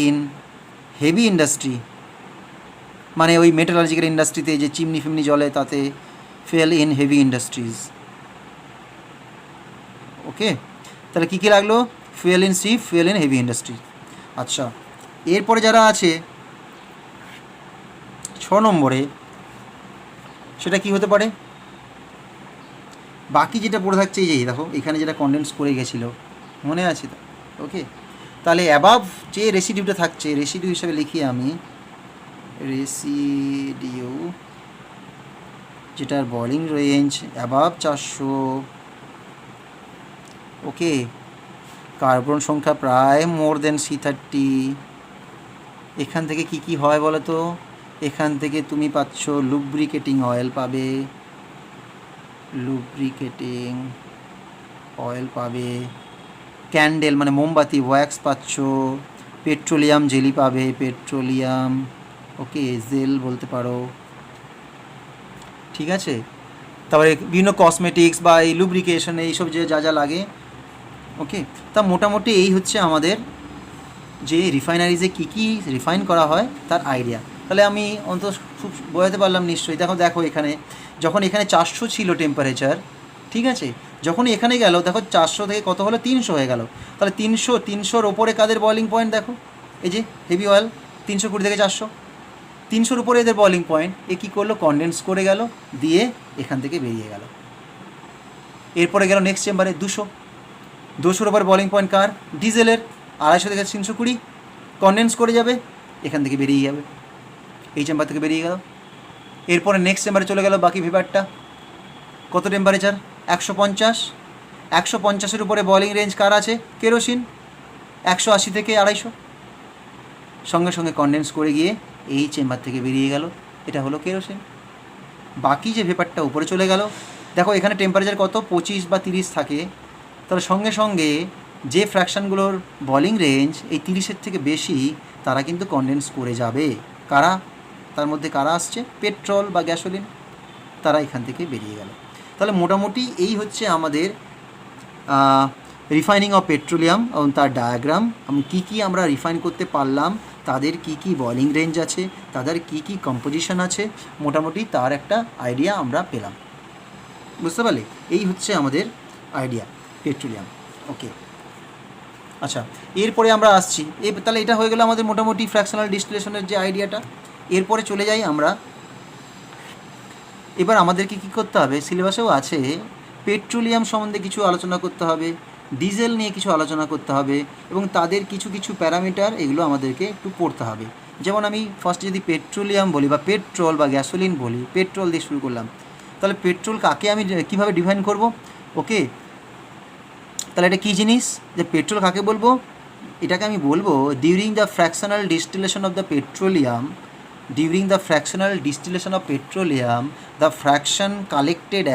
in heavy industry, মানে ওই মেটালার্জিক্যাল ইন্ডাস্ট্রিতে যে চিমনি ফিমনি জ্বলে তাতে fuel in heavy industries. Okay, তাহলে কী কী লাগলো? Fuel in ship, fuel in heavy industry. আচ্ছা, এরপরে যারা আছে 6 নম্বরে, সেটা কি হতে পারে? বাকি যেটা পড়ে থাকছে এই যে দেখো এখানে যেটা কনডেন্স করে গেছিলো, মনে আছে তো? ওকে, তাহলে অ্যাবাভ যে রেসিডিউটা থাকছে, রেসিডিউ হিসেবে লিখি আমি রেসিডিউ, যেটার বলিং রেঞ্জ অ্যাবাভ 400, ওকে, কার্বন সংখ্যা প্রায় মোর দেন C30। এখান থেকে কি কি হয় বলো তো? এখান থেকে তুমি পাচ্ছ লুব্রিকেটিং অয়েল পাবে, লুব্রিকেটিং অয়েল পাবে, ক্যান্ডেল মানে মোমবাতি ওয়্যাক্স পাচ্ছ, পেট্রোলিয়াম জেলি পাবে, পেট্রোলিয়াম, ওকে, জেল বলতে পারো, ঠিক আছে। তারপরে বিভিন্ন কসমেটিক্স বা এই লুব্রিকেশন এইসব যে যা যা লাগে, ওকে। তা মোটামুটি এই হচ্ছে আমাদের যে রিফাইনারিজে কী কী রিফাইন করা হয় তার আইডিয়া। তাহলে আমি অন্তত খুব বোঝাতে পারলাম নিশ্চয়ই। দেখো এখানে যখন এখানে 400 ছিল টেম্পারেচার, ঠিক আছে, যখন এখানে গেল দেখো 400 থেকে কত হলো, 300 হয়ে গেল। তাহলে 300-র ওপরে কাদের বয়লিং পয়েন্ট দেখো, এই যে হেভি অয়েল 320 থেকে 400, 300-র উপরে এদের বয়লিং পয়েন্ট। এ কী করলো? কনডেন্স করে গেল, দিয়ে এখান থেকে বেরিয়ে গেল। এরপরে গেল নেক্সট চেম্বারে 200-র উপরে বয়লিং পয়েন্ট কার? ডিজেলের, 250 থেকে 320, কনডেন্স করে যাবে, এখান থেকে বেরিয়ে যাবে, এই চেম্বার থেকে বেরিয়ে গেল। এরপরে নেক্সট চেম্বারে চলে গেল বাকি ভেপারটা, কত টেম্পারেচার? 150, 150-এর উপরে বয়লিং রেঞ্জ কার আছে? কেরোসিন, 180 থেকে 250, সঙ্গে সঙ্গে কনডেন্স করে গিয়ে এই চেম্বার থেকে বেরিয়ে গেল, এটা হলো কেরোসিন। বাকি যে ভেপারটা উপরে চলে গেল, দেখো এখানে টেম্পারেচার কত? 25 বা 30 থাকে, তাহলে সঙ্গে সঙ্গে যে ফ্র্যাকশানগুলোর বয়লিং রেঞ্জ এই 30-এর থেকে বেশি, তারা কিন্তু কনডেন্স করে যাবে। কারা? তার মধ্যে কারা আসছে? পেট্রোল বা গ্যাসোলিন, তারা এখান থেকে বেরিয়ে গেল। তাহলে মোটামুটি এই হচ্ছে আমাদের রিফাইনিং অফ পেট্রোলিয়াম এবং তার ডায়াগ্রাম। কী কী আমরা রিফাইন করতে পারলাম, তাদের কি কি বয়লিং রেঞ্জ আছে, তাদের কি কি কম্পোজিশন আছে, মোটামুটি তার একটা আইডিয়া আমরা পেলাম, বুঝতে পারলে? এই হচ্ছে আমাদের আইডিয়া পেট্রোলিয়াম। ওকে, আচ্ছা, এরপরে আমরা আসছি, তাহলে এটা হয়ে গেল আমাদের মোটামুটি ফ্র্যাকশনাল ডিস্টিলেশনের যে আইডিয়াটা। এরপরে চলে যাই আমরা, এবার আমাদেরকে কী করতে হবে, সিলেবাসেও আছে, পেট্রোলিয়াম সম্বন্ধে কিছু আলোচনা করতে হবে, ডিজেল নিয়ে কিছু আলোচনা করতে হবে, এবং তাদের কিছু কিছু প্যারামিটার এগুলো আমাদেরকে একটু পড়তে হবে। যেমন আমি ফার্স্টে যদি পেট্রোলিয়াম বলি বা পেট্রোল বা গ্যাসোলিন বলি, পেট্রোল দিয়ে শুরু করলাম, তাহলে পেট্রোল কাকে আমি কীভাবে ডিফাইন করব? ওকে, তাহলে এটা কী জিনিস, যে পেট্রোল কাকে বলবো? এটাকে আমি বলবো during the fractional distillation of the petroleum, during the fractional distillation of petroleum, the fraction collected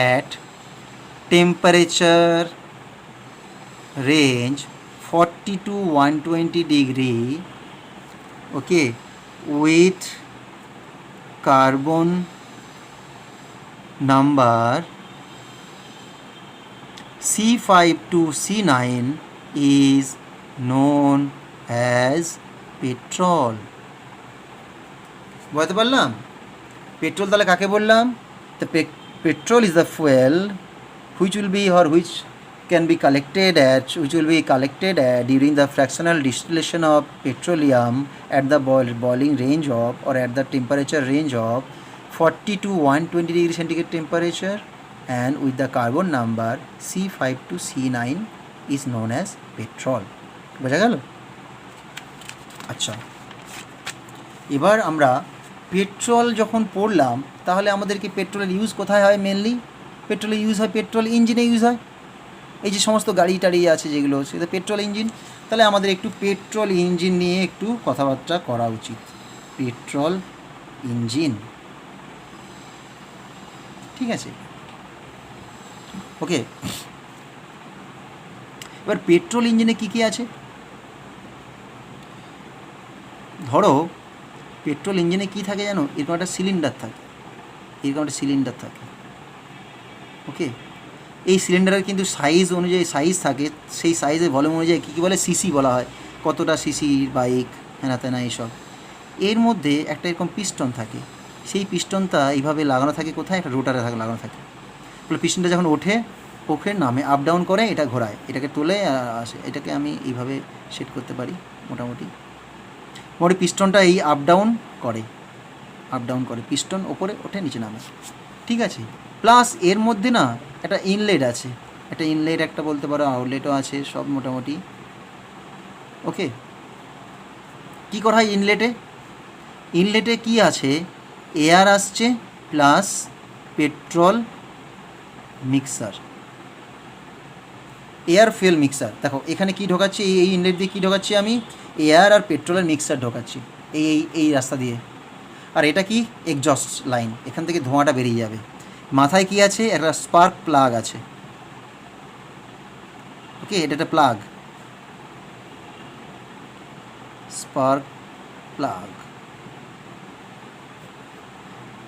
at temperature range 40 to 120 degree, okay, with carbon number C5 to C9 is known as petrol. বুঝতে পারলাম? Petrol তাহলে কাকে বললাম? The petrol is the fuel which will be or which can be collected during the fractional distillation of petroleum at the boiling range of or at the temperature range of 40 to 120 degree centigrade temperature, and with the carbon number C5 to C9 is known as petrol. বোঝা গেল? আচ্ছা, এবার আমরা petrol যখন পড়লাম, তাহলে আমাদেরকে পেট্রোলের ইউজ কোথায় হয়? মেনলি পেট্রোলের ইউজ হয় পেট্রোল ইঞ্জিনে ইউজ হয়, এই যে সমস্ত গাড়ি টাড়ি আছে যেগুলো, সেটা পেট্রোল ইঞ্জিন। তাহলে আমাদের একটু পেট্রোল ইঞ্জিন নিয়ে একটু কথাবার্তা করা উচিত। পেট্রোল ইঞ্জিন, ঠিক আছে, ওকে। এবার পেট্রোল ইঞ্জিনে কী কী আছে, ধরো পেট্রোল ইঞ্জিনে কী থাকে জানো, এরকম একটা সিলিন্ডার থাকে, এরকম একটা সিলিন্ডার থাকে, ওকে। এই সিলিন্ডারের কিন্তু সাইজ অনুযায়ী সাইজ থাকে, সেই সাইজের ভলিউম অনুযায়ী কী কী বলে, সিসি বলা হয়, কতটা সিসির বাইক, হ্যানা তেনা এইসব। এর মধ্যে একটা এরকম পিস্টন থাকে, সেই পিস্টনটা এইভাবে লাগানো থাকে কোথায়, একটা রোটারে লাগানো থাকে। তাহলে পিস্টনটা যখন ওঠে, ওঠে নামে আপ ডাউন করে, এটা ঘোরায়, এটাকে তোলে আসে। এটাকে আমি এইভাবে সেট করতে পারি মোটামুটি। পিস্টনটা এই আপ ডাউন করে, আপ ডাউন করে, পিস্টন ওপরে ওঠে নিচে নামে, ঠিক আছে। প্লাস এর মধ্যে না একটা ইনলেট আছে, একটা ইনলেট একটা বলতে পারো, আউটলেটও আছে, সব মোটামুটি, ওকে। কী করা হয় ইনলেটে, ইনলেটে কি আছে, এয়ার আসছে plus petrol mixer, air fuel mixer. দেখো এখানে কি ঢোকাচ্ছি, এই ইনলেট দিয়ে কী ঢোকাচ্ছি আমি, এয়ার আর পেট্রোলের মিক্সার ঢোকাচ্ছি এই এই রাস্তা দিয়ে। আর এটা কি, এক্সজস্ট লাইন, এখান থেকে ধোঁয়াটা বেরিয়ে যাবে। মাথায় কি আছে, একটা স্পার্ক প্লাগ আছে, ওকে, এটা একটা প্লাগ, স্পার্ক প্লাগ,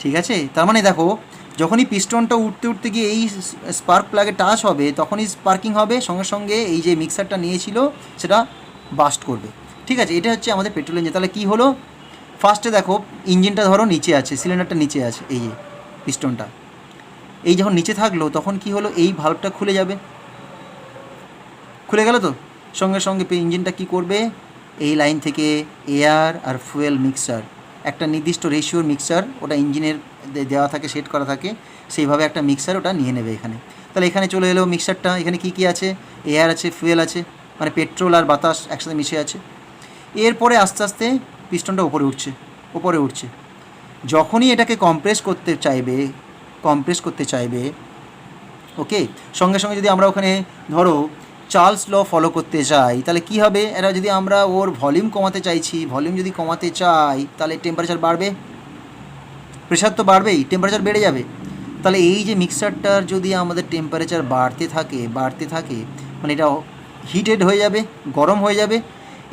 ঠিক আছে। তার মানে দেখো যখনই পিস্টনটা উঠতে উঠতে গিয়ে এই স্পার্ক প্লাগে টাচ হবে, তখনই স্পার্কিং হবে, সঙ্গে সঙ্গে এই যে মিক্সারটা নিয়েছিল সেটা বাস্ট করবে, ঠিক আছে। এটা হচ্ছে আমাদের পেট্রোল ইঞ্জিন। তাহলে কী হলো, ফার্স্টে দেখো ইঞ্জিনটা ধরো নিচে আছে, সিলিন্ডারটা নিচে আছে, এই যে পিস্টনটা, এই যখন নিচে থাকলো তখন কি হলো, এই ভাল্বটা খুলে যাবে, খুলে গেল তো, সঙ্গে সঙ্গে ইঞ্জিনটা কি করবে, এই লাইন থেকে এয়ার আর ফুয়েল মিক্সার, একটা নির্দিষ্ট রেশিওর মিক্সার, ওটা ইঞ্জিনের দেওয়া থাকে, সেট করা থাকে, সেইভাবে একটা মিক্সার ওটা নিয়ে নেবে এখানে। তাহলে এখানে চলে এলো মিক্সারটা, এখানে কি কি আছে, এয়ার আছে, ফুয়েল আছে, মানে পেট্রোল আর বাতাস একসাথে মিশে আছে। এরপরে আস্তে আস্তে পিস্টনটা উপরে উঠছে, উপরে উঠছে। যখনই এটাকে কম্প্রেস করতে চাইবে, ওকে, সঙ্গে সঙ্গে যদি আমরা ওখানে ধরো চার্লস ল ফলো করতে চাই, তাহলে কি হবে, এটা যদি আমরা ওর ভলিউম কমাতে চাইছি, ভলিউম যদি কমাতে চাই তাহলে টেম্পারেচার বাড়বে, প্রেশার তো বাড়বেই, টেম্পারেচার বেড়ে যাবে। তাহলে এই যে মিক্সারটার যদি আমাদের টেম্পারেচার বাড়তে থাকে মানে এটা হিটেড হয়ে যাবে, গরম হয়ে যাবে।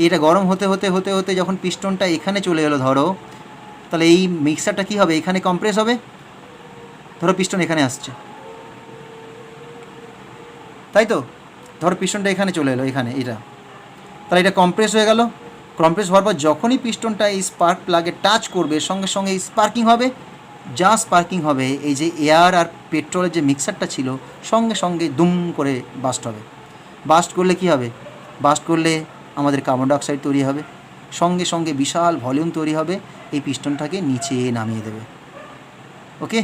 এটা গরম হতে হতে হতে হতে যখন পিস্টনটা এখানে চলে এলো ধরো, তাহলে এই মিক্সারটা কী হবে, এখানে কম্প্রেস হবে, ধরো পিস্টন এখানে আসছে, তাই তো, ধরো পিস্টনটা এখানে চলে এলো, এখানে এটা, তাহলে এটা কম্প্রেস হয়ে গেল। কম্প্রেস হওয়ার পর যখনই পিস্টনটা এই স্পার্ক প্লাগে টাচ করবে, সঙ্গে সঙ্গে এই স্পার্কিং হবে, যা স্পার্কিং হবে, এই যে এয়ার আর পেট্রোলের যে মিক্সারটা ছিল, সঙ্গে সঙ্গে দুম করে বাস্ট হবে। বাস্ট করলে কি হবে, বাস্ট করলে আমাদের কার্বন ডাইঅক্সাইড তৈরি হবে, সঙ্গে সঙ্গে বিশাল ভলিউম তৈরি হবে, এই পিস্টনটাকে নিচে নামিয়ে দেবে, ওকে।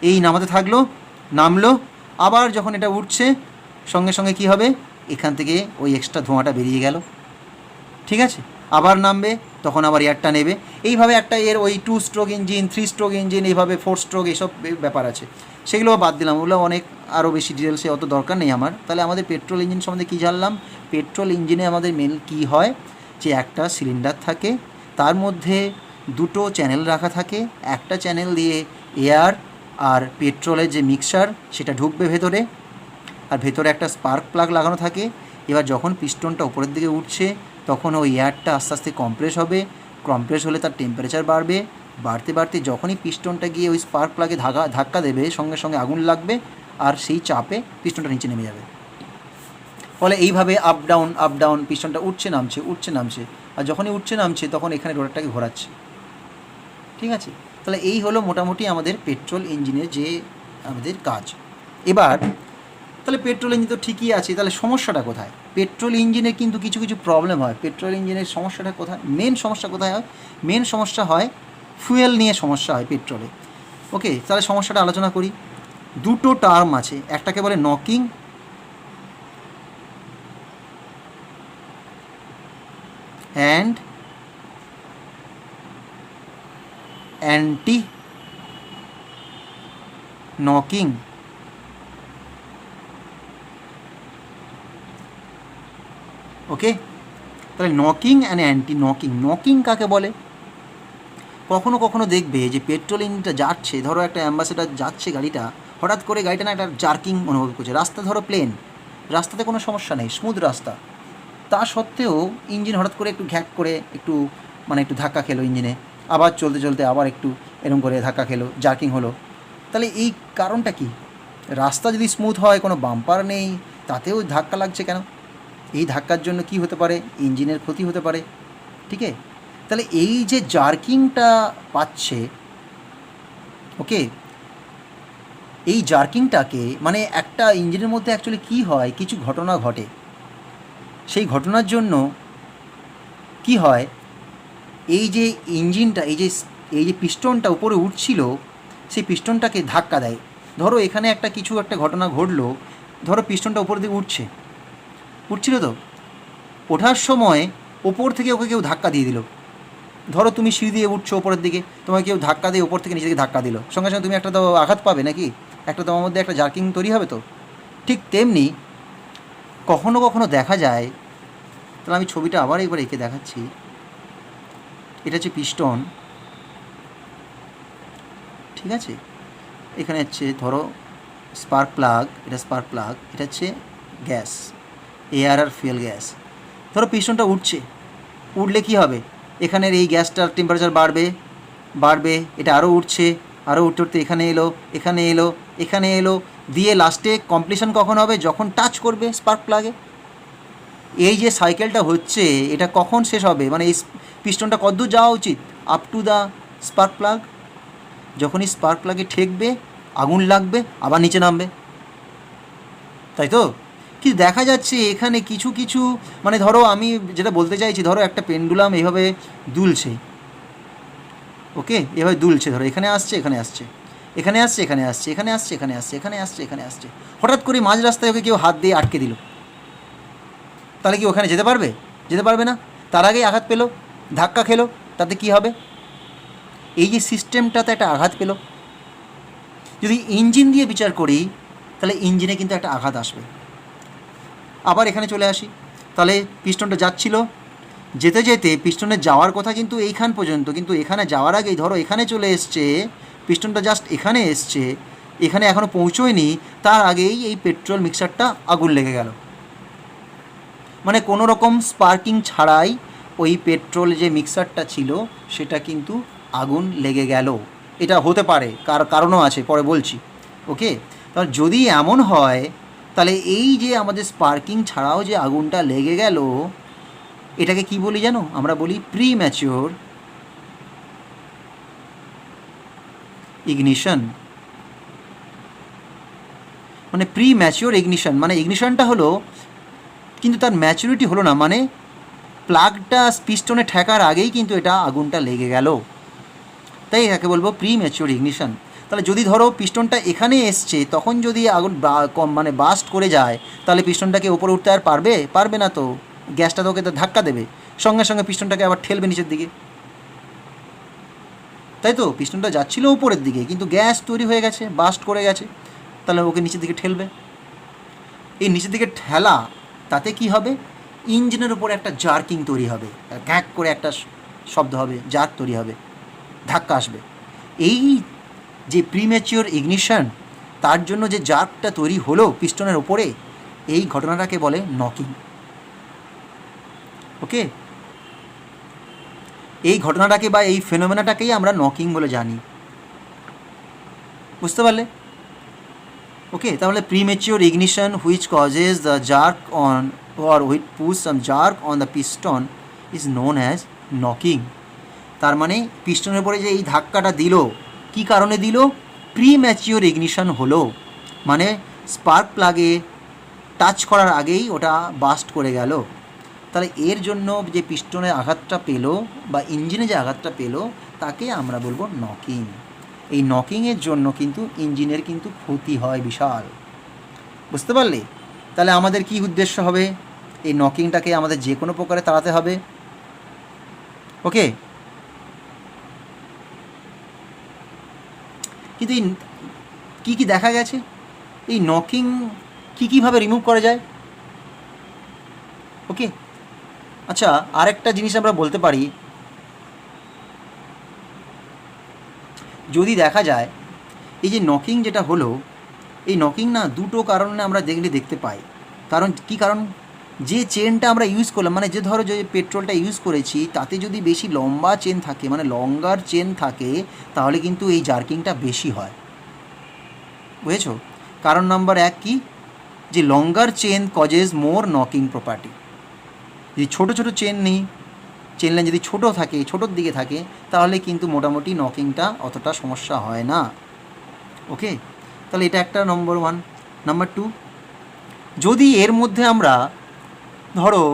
এই নামাতে থাকলো, নামলো, আবার যখন এটা উঠছে সঙ্গে সঙ্গে কি হবে, এখান থেকে ওই এক্সট্রা ধোঁয়াটা বেরিয়ে গেল, ঠিক আছে। আবার নামবে, তখন আবার এয়ারটা নেবে, এইভাবে একটা এর ওই 2 স্ট্রোক ইঞ্জিন, 3 স্ট্রোক ইঞ্জিন, এইভাবে 4 স্ট্রোক, এইসব ব্যাপার আছে, সেগুলো বাদ দিলাম, ওগুলো অনেক আরও বেশি ডিটেলসে অত দরকার নেই আমার। তাহলে আমাদের পেট্রোল ইঞ্জিন সম্বন্ধে কী জানলাম, পেট্রোল ইঞ্জিনে আমাদের মেন কী হয়, যে একটা সিলিন্ডার থাকে, তার মধ্যে দুটো চ্যানেল রাখা থাকে, একটা চ্যানেল দিয়ে এয়ার আর পেট্রোলের যে মিক্সার সেটা ঢুকবে ভেতরে, আর ভেতরে একটা স্পার্ক প্লাগ লাগানো থাকে। এবার যখন পিস্টনটা উপরের দিকে উঠছে, তখন ওই এয়ারটা আস্তে আস্তে কম্প্রেস হবে, কম্প্রেস হলে তার টেম্পারেচার বাড়বে, বাড়তে বাড়তে যখনই পিস্টনটা গিয়ে ওই স্পার্ক প্লাগে ধাক্কা দেবে, সঙ্গে সঙ্গে আগুন লাগবে, আর সেই চাপে পিস্টনটা নিচে নেমে যাবে। ফলে এইভাবে আপ ডাউন পিস্টনটা উঠছে নামছে, আর যখনই উঠছে নামছে তখন এখানে রোটারটাকে ঘোরাচ্ছে, ঠিক আছে। তাহলে এই হলো মোটামুটি আমাদের পেট্রোল ইঞ্জিনের যে আমাদের কাজ। এবার তাহলে পেট্রোল ইঞ্জিন তো ঠিকই আছে, তাহলে সমস্যাটা কোথায়, পেট্রোল ইঞ্জিনের কিন্তু কিছু কিছু প্রবলেম হয়। পেট্রোল ইঞ্জিনের সমস্যাটা কোথায়, মেন সমস্যা কোথায় হয়, মেন সমস্যা হয় ফুয়েল নিয়ে সমস্যা হয় পেট্রোলে, ওকে। তাহলে সমস্যাটা আলোচনা করি। দুটো টার্ম আছে, একটাকে বলে নকিং, অ্যান্ড অ্যান্টি নকিং। ওকে, তাহলে knocking and anti knocking. Knocking কাকে বলে? কখনো কখনো দেখবে যে পেট্রোল ইঞ্জিনটা যাচ্ছে, ধরো একটা অ্যাম্বাসেডার যাচ্ছে গাড়িটা, হঠাৎ করে গাড়িটা না একটা জার্কিং অনুভব করছে। রাস্তা ধরো প্লেন, রাস্তাতে কোনো সমস্যা নেই, স্মুথ রাস্তা, তা সত্ত্বেও ইঞ্জিন হঠাৎ করে একটু ঘ্যাক করে একটু মানে একটু ধাক্কা খেলো ইঞ্জিনে, আবার চলতে চলতে আবার একটু এরকম করে ধাক্কা খেলো, জার্কিং হলো। তাহলে এই কারণটা কি? রাস্তা যদি স্মুথ হয়, কোনো বাম্পার নেই, তাতেও ধাক্কা লাগছে কেন? এই ধাক্কার জন্য কি হতে পারে? ইঞ্জিনের ক্ষতি হতে পারে। ঠিক আছে, তাহলে এই যে জার্কিংটা পাচ্ছে, ওকে, এই জার্কিংটাকে মানে একটা ইঞ্জিনের মধ্যে অ্যাকচুয়ালি কী হয়, কিছু ঘটনা ঘটে, সেই ঘটনার জন্য কি হয়, এই যে ইঞ্জিনটা এই যে পিস্টনটা উপরে উঠছিল, সেই পিস্টনটাকে ধাক্কা দেয়। ধরো এখানে একটা কিছু একটা ঘটনা ঘটলো, ধরো পিস্টনটা উপরের দিকে উঠছিল তো, ওঠার সময় ওপর থেকে ওকে কেউ ধাক্কা দিয়ে দিল। ধরো তুমি সিঁড়ি দিয়ে উঠছো ওপরের দিকে, তোমাকে কেউ ধাক্কা দিয়ে ওপর থেকে নিচে দিকে ধাক্কা দিল, সঙ্গে সঙ্গে তুমি একটা তো আঘাত পাবে নাকি, একটা তোমার মধ্যে একটা জার্কিং তৈরি হবে তো। ঠিক তেমনি কখনো কখনো দেখা যায়, তাহলে আমি ছবিটা আবার একবার এঁকে দেখাচ্ছি। এটা হচ্ছে পিস্টন, ঠিক আছে, এখানে হচ্ছে ধরো স্পার্ক প্লাগ, এটা স্পার্ক প্লাগ, এটা হচ্ছে গ্যাস, এয়ার আর ফুয়েল গ্যাস। ধরো পিস্টনটা উঠলে কি হবে, এখানের এই গ্যাসটার টেম্পারেচার বাড়বে, এটা আরও উঠছে, আরও উঠতে উঠতে এখানে এলো দিয়ে লাস্টে কমপ্লিশন কখন হবে, যখন টাচ করবে স্পার্ক প্লাগে। এই যে সাইকেলটা হচ্ছে, এটা কখন শেষ হবে, মানে এই পিস্টনটা কতদূর যাওয়া উচিত, up to the spark plug. যখনই স্পার্ক প্লাগে ঠেকবে, আগুন লাগবে, আবার নিচে নামবে, তাই তো। কিন্তু দেখা যাচ্ছে এখানে কিছু কিছু মানে ধরো আমি যেটা বলতে চাইছি, ধরো একটা পেন্ডুলাম এইভাবে দুলছে, ওকে, এভাবে দুলছে, ধরো এখানে আসছে, হঠাৎ করে মাঝ রাস্তায় ওকে কেউ হাত দিয়ে আটকে দিল, তাহলে কি ওখানে যেতে পারবে না। তার আগেই আঘাত পেলো, ধাক্কা খেলো, তাতে কি হবে, এই যে সিস্টেমটাতে একটা আঘাত পেলো। যদি ইঞ্জিন দিয়ে বিচার করি, তাহলে ইঞ্জিনে কিন্তু একটা আঘাত আসবে। আবার এখানে চলে আসি, তাহলে পিস্টনটা যাচ্ছিল, যেতে যেতে পিস্টনের যাওয়ার কথা কিন্তু এইখান পর্যন্ত, কিন্তু এখানে যাওয়ার আগেই ধরো এখানে চলে এসছে, পিস্টনটা জাস্ট এখানে এসছে, এখানে এখনও পৌঁছোয়নি, তার আগেই এই পেট্রোল মিক্সারটা আগুন লেগে গেল। মানে কোনো রকম স্পার্কিং ছাড়াই ওই পেট্রোল যে মিক্সারটা ছিল সেটা কিন্তু আগুন লেগে গেল। এটা হতে পারে, কারণও আছে, পরে বলছি, ওকে। তাহলে যদি এমন হয়, তাহলে এই যে আমাদের স্পার্কিং ছাড়াও যে আগুনটা লেগে গেল, এটাকে কি বলি জানো, আমরা বলি প্রি ম্যাচিওর ইগনিশন। মানে প্রি ম্যাচিওর ইগনিশন মানে ইগনিশনটা হলো, কিন্তু তার ম্যাচুরিটি হলো না, মানে প্লাগটা পিস্টনে ঠেকার আগেই কিন্তু এটা আগুনটা লেগে গেল, তাই এটাকে বলবো প্রি ম্যাচিওর ইগনিশন। তাহলে যদি ধরো পিস্টনটা এখানে এসছে, তখন যদি আগুন মানে বাস্ট করে যায়, তাহলে পিস্টনটাকে ওপরে উঠতে আর পারবে না তো, গ্যাসটা তো ওকে তো ধাক্কা দেবে, সঙ্গে সঙ্গে পিস্টনটাকে আবার ঠেলবে নিচের দিকে, তাই তো। পিস্টনটা যাচ্ছিল উপরের দিকে, কিন্তু গ্যাস তৈরি হয়ে গেছে, বাস্ট করে গেছে, তাহলে ওকে নিচের দিকে ঠেলবে। এই নিচের দিকে ঠেলা, তাতে কি হবে, ইঞ্জিনের উপরে একটা জার্কিং তৈরি হবে, গ্যাক করে একটা শব্দ হবে, জার্ক তৈরি হবে, ধাক্কা আসবে। এই যে প্রিম্যাচিওর ইগনিশন, তার জন্য যে জার্কটা তৈরি হলো পিস্টনের ওপরে, এই ঘটনাটাকে বলে নকিং, ওকে। এই ঘটনাটাকে বা এই ফেনোমেনাটাকেই আমরা নকিং বলে জানি, বুঝতে পারলে, ওকে। তাহলে premature ignition which causes the jerk on or which puts some jerk on the piston is known as knocking। তার মানে পিস্টনের উপরে যে এই ধাক্কাটা দিল, কি কারণে দিল, প্রিম্যাচিওর ইগনিশন হলো, মানে স্পার্ক প্লাগে টাচ করার আগেই ওটা বাস্ট করে গেল। তাহলে এর জন্য যে পিস্টনে আঘাতটা পেলো বা ইঞ্জিনে যে আঘাতটা পেলো, তাকে আমরা বলবো নকিং। এই নকিংয়ের জন্য কিন্তু ইঞ্জিনের কিন্তু ক্ষতি হয় বিশাল, বুঝতে পারলে। তাহলে আমাদের কি উদ্দেশ্য হবে, এই নকিংটাকে আমাদের যে কোনো প্রকারে তাড়াতে হবে, ওকে। কিন্তু এই কী দেখা গেছে, এই নকিং কীভাবে রিমুভ করা যায়, ওকে। আচ্ছা, আরেকটা জিনিস আমরা বলতে পারি, যদি দেখা যায় এই যে নকিং যেটা হলো, এই নকিং না দুটো কারণে আমরা দেখতে পাই। কারণ কি কারণ, যে চেনটা আমরা ইউজ করলাম, মানে যে ধরো যে পেট্রোলটা ইউজ করেছি তাতে যদি বেশি লম্বা চেন থাকে, মানে লঙ্গার চেন থাকে, তাহলে কিন্তু এই জার্কিংটা বেশি হয়। বুঝেছো? কারণ নাম্বার 1 কি, যে লঙ্গার চেন কজেস মোর নকিং প্রপার্টি। যদি ছোটো ছোটো চেন নিই, চেন লাইন যদি ছোটো থাকে, ছোটোর দিকে থাকে, তাহলে কিন্তু মোটামুটি নকিংটা অতটা সমস্যা হয় না। ওকে, তাহলে এটা একটা নম্বর 1। নাম্বার 2, যদি এর মধ্যে আমরা ধরো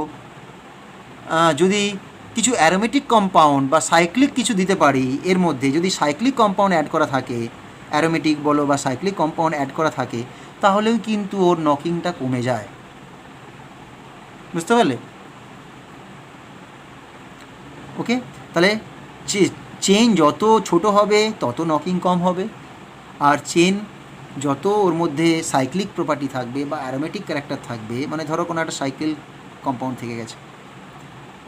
যদি কিছু অ্যারোমেটিক কম্পাউন্ড বা সাইক্লিক কিছু দিতে পারি, এর মধ্যে যদি সাইক্লিক কম্পাউন্ড অ্যাড করা থাকে, অ্যারোমেটিক বলো বা সাইক্লিক কম্পাউন্ড অ্যাড করা থাকে, তাহলেও কিন্তু ওর নকিংটা কমে যায়। বুঝতে পারলে? ওকে, তাহলে চেন যত ছোট হবে তত নকিং কম হবে, আর চেন যত ওর মধ্যে সাইক্লিক প্রপার্টি থাকবে বা অ্যারোমেটিক ক্যারেক্টার থাকবে, মানে ধরো কোনো একটা সাইকেল কম্পাউন্ড থেকে গেছে,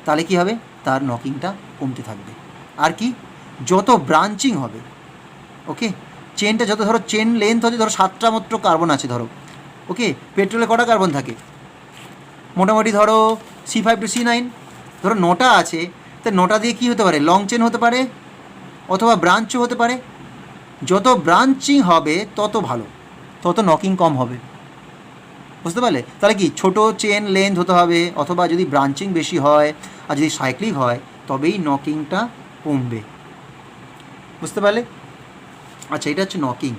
তাহলে কী হবে, তার নকিংটা কমতে থাকবে। আর কি, যত ব্রাঞ্চিং হবে, ওকে, চেনটা যত, ধরো চেন লেন্থ হচ্ছে ধরো 7টা মাত্র কার্বন আছে ধরো, ওকে, পেট্রোলে কটা কার্বন থাকে মোটামুটি ধরো C5 to C9, ধরো 9টা আছে, তো 9টা দিয়ে কী হতে পারে, লং চেন হতে পারে অথবা ব্রাঞ্চও হতে পারে। যত ব্রাঞ্চিং হবে তত ভালো, তত নকিং কম হবে। বুঝতে পারলে? তাহলে কি, ছোটো চেন লেন্থ হতে হবে, অথবা যদি ব্রাঞ্চিং বেশি হয় আর যদি সাইক্লিক হয় তবেই নকিংটা কমবে। বুঝতে পারলে? আচ্ছা, এটা হচ্ছে নকিং।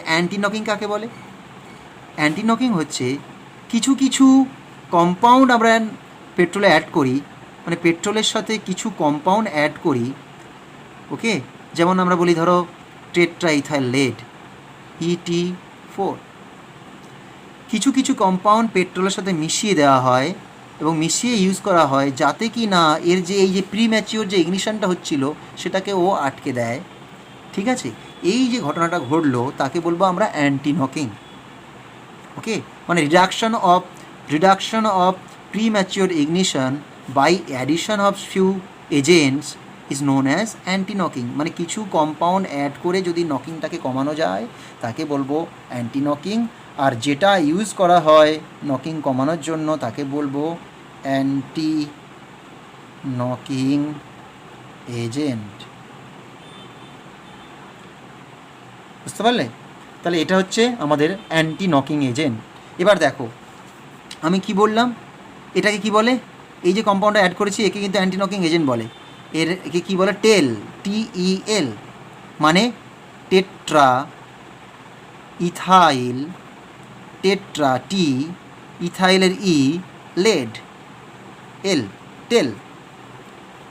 অ্যান্টি নকিং কাকে বলে? অ্যান্টি নকিং হচ্ছে কিছু কিছু কম্পাউন্ড আমরা পেট্রোলে অ্যাড করি, মানে পেট্রোলের সাথে কিছু কম্পাউন্ড অ্যাড করি, ওকে, যেমন আমরা বলি ধরো টেট্রাইথাইল লেড ET4, কিছু কিছু কম্পাউন্ড পেট্রোলের সাথে মিশিয়ে দেওয়া হয় এবং মিশিয়ে ইউজ করা হয় যাতে কি না এর যে এই যে প্রিম্যাচিওর যে ইগনিশনটা হচ্ছিল সেটাকে ও আটকে দেয়। ঠিক আছে, এই যে ঘটনাটা ঘটলো তাকে বলবো আমরা অ্যান্টি নকিং। ওকে, মানে reduction of premature ignition by addition of few agents is known as anti knocking. মানে কিছু কম্পাউন্ড অ্যাড করে যদি নকিংটাকে কমানো যায় তাকে বলবো অ্যান্টি নকিং, আর যেটা ইউজ করা হয় নকিং কমানোর জন্য তাকে বলবো অ্যান্টি নকিং এজেন্ট। বুঝতে পারলে? তাহলে এটা হচ্ছে আমাদের অ্যান্টি নকিং এজেন্ট। এবার দেখো আমি কি বললাম, এটাকে কি বলে, এই যে কম্পাউন্ডটা অ্যাড করেছি একে কিন্তু অ্যান্টি নকিং এজেন্ট বলে। একে কী বলে, টেল, TEL, মানে টেট্রা ইথাইল, টেট্রা T, ইথাইলের E, লেড L, টেল।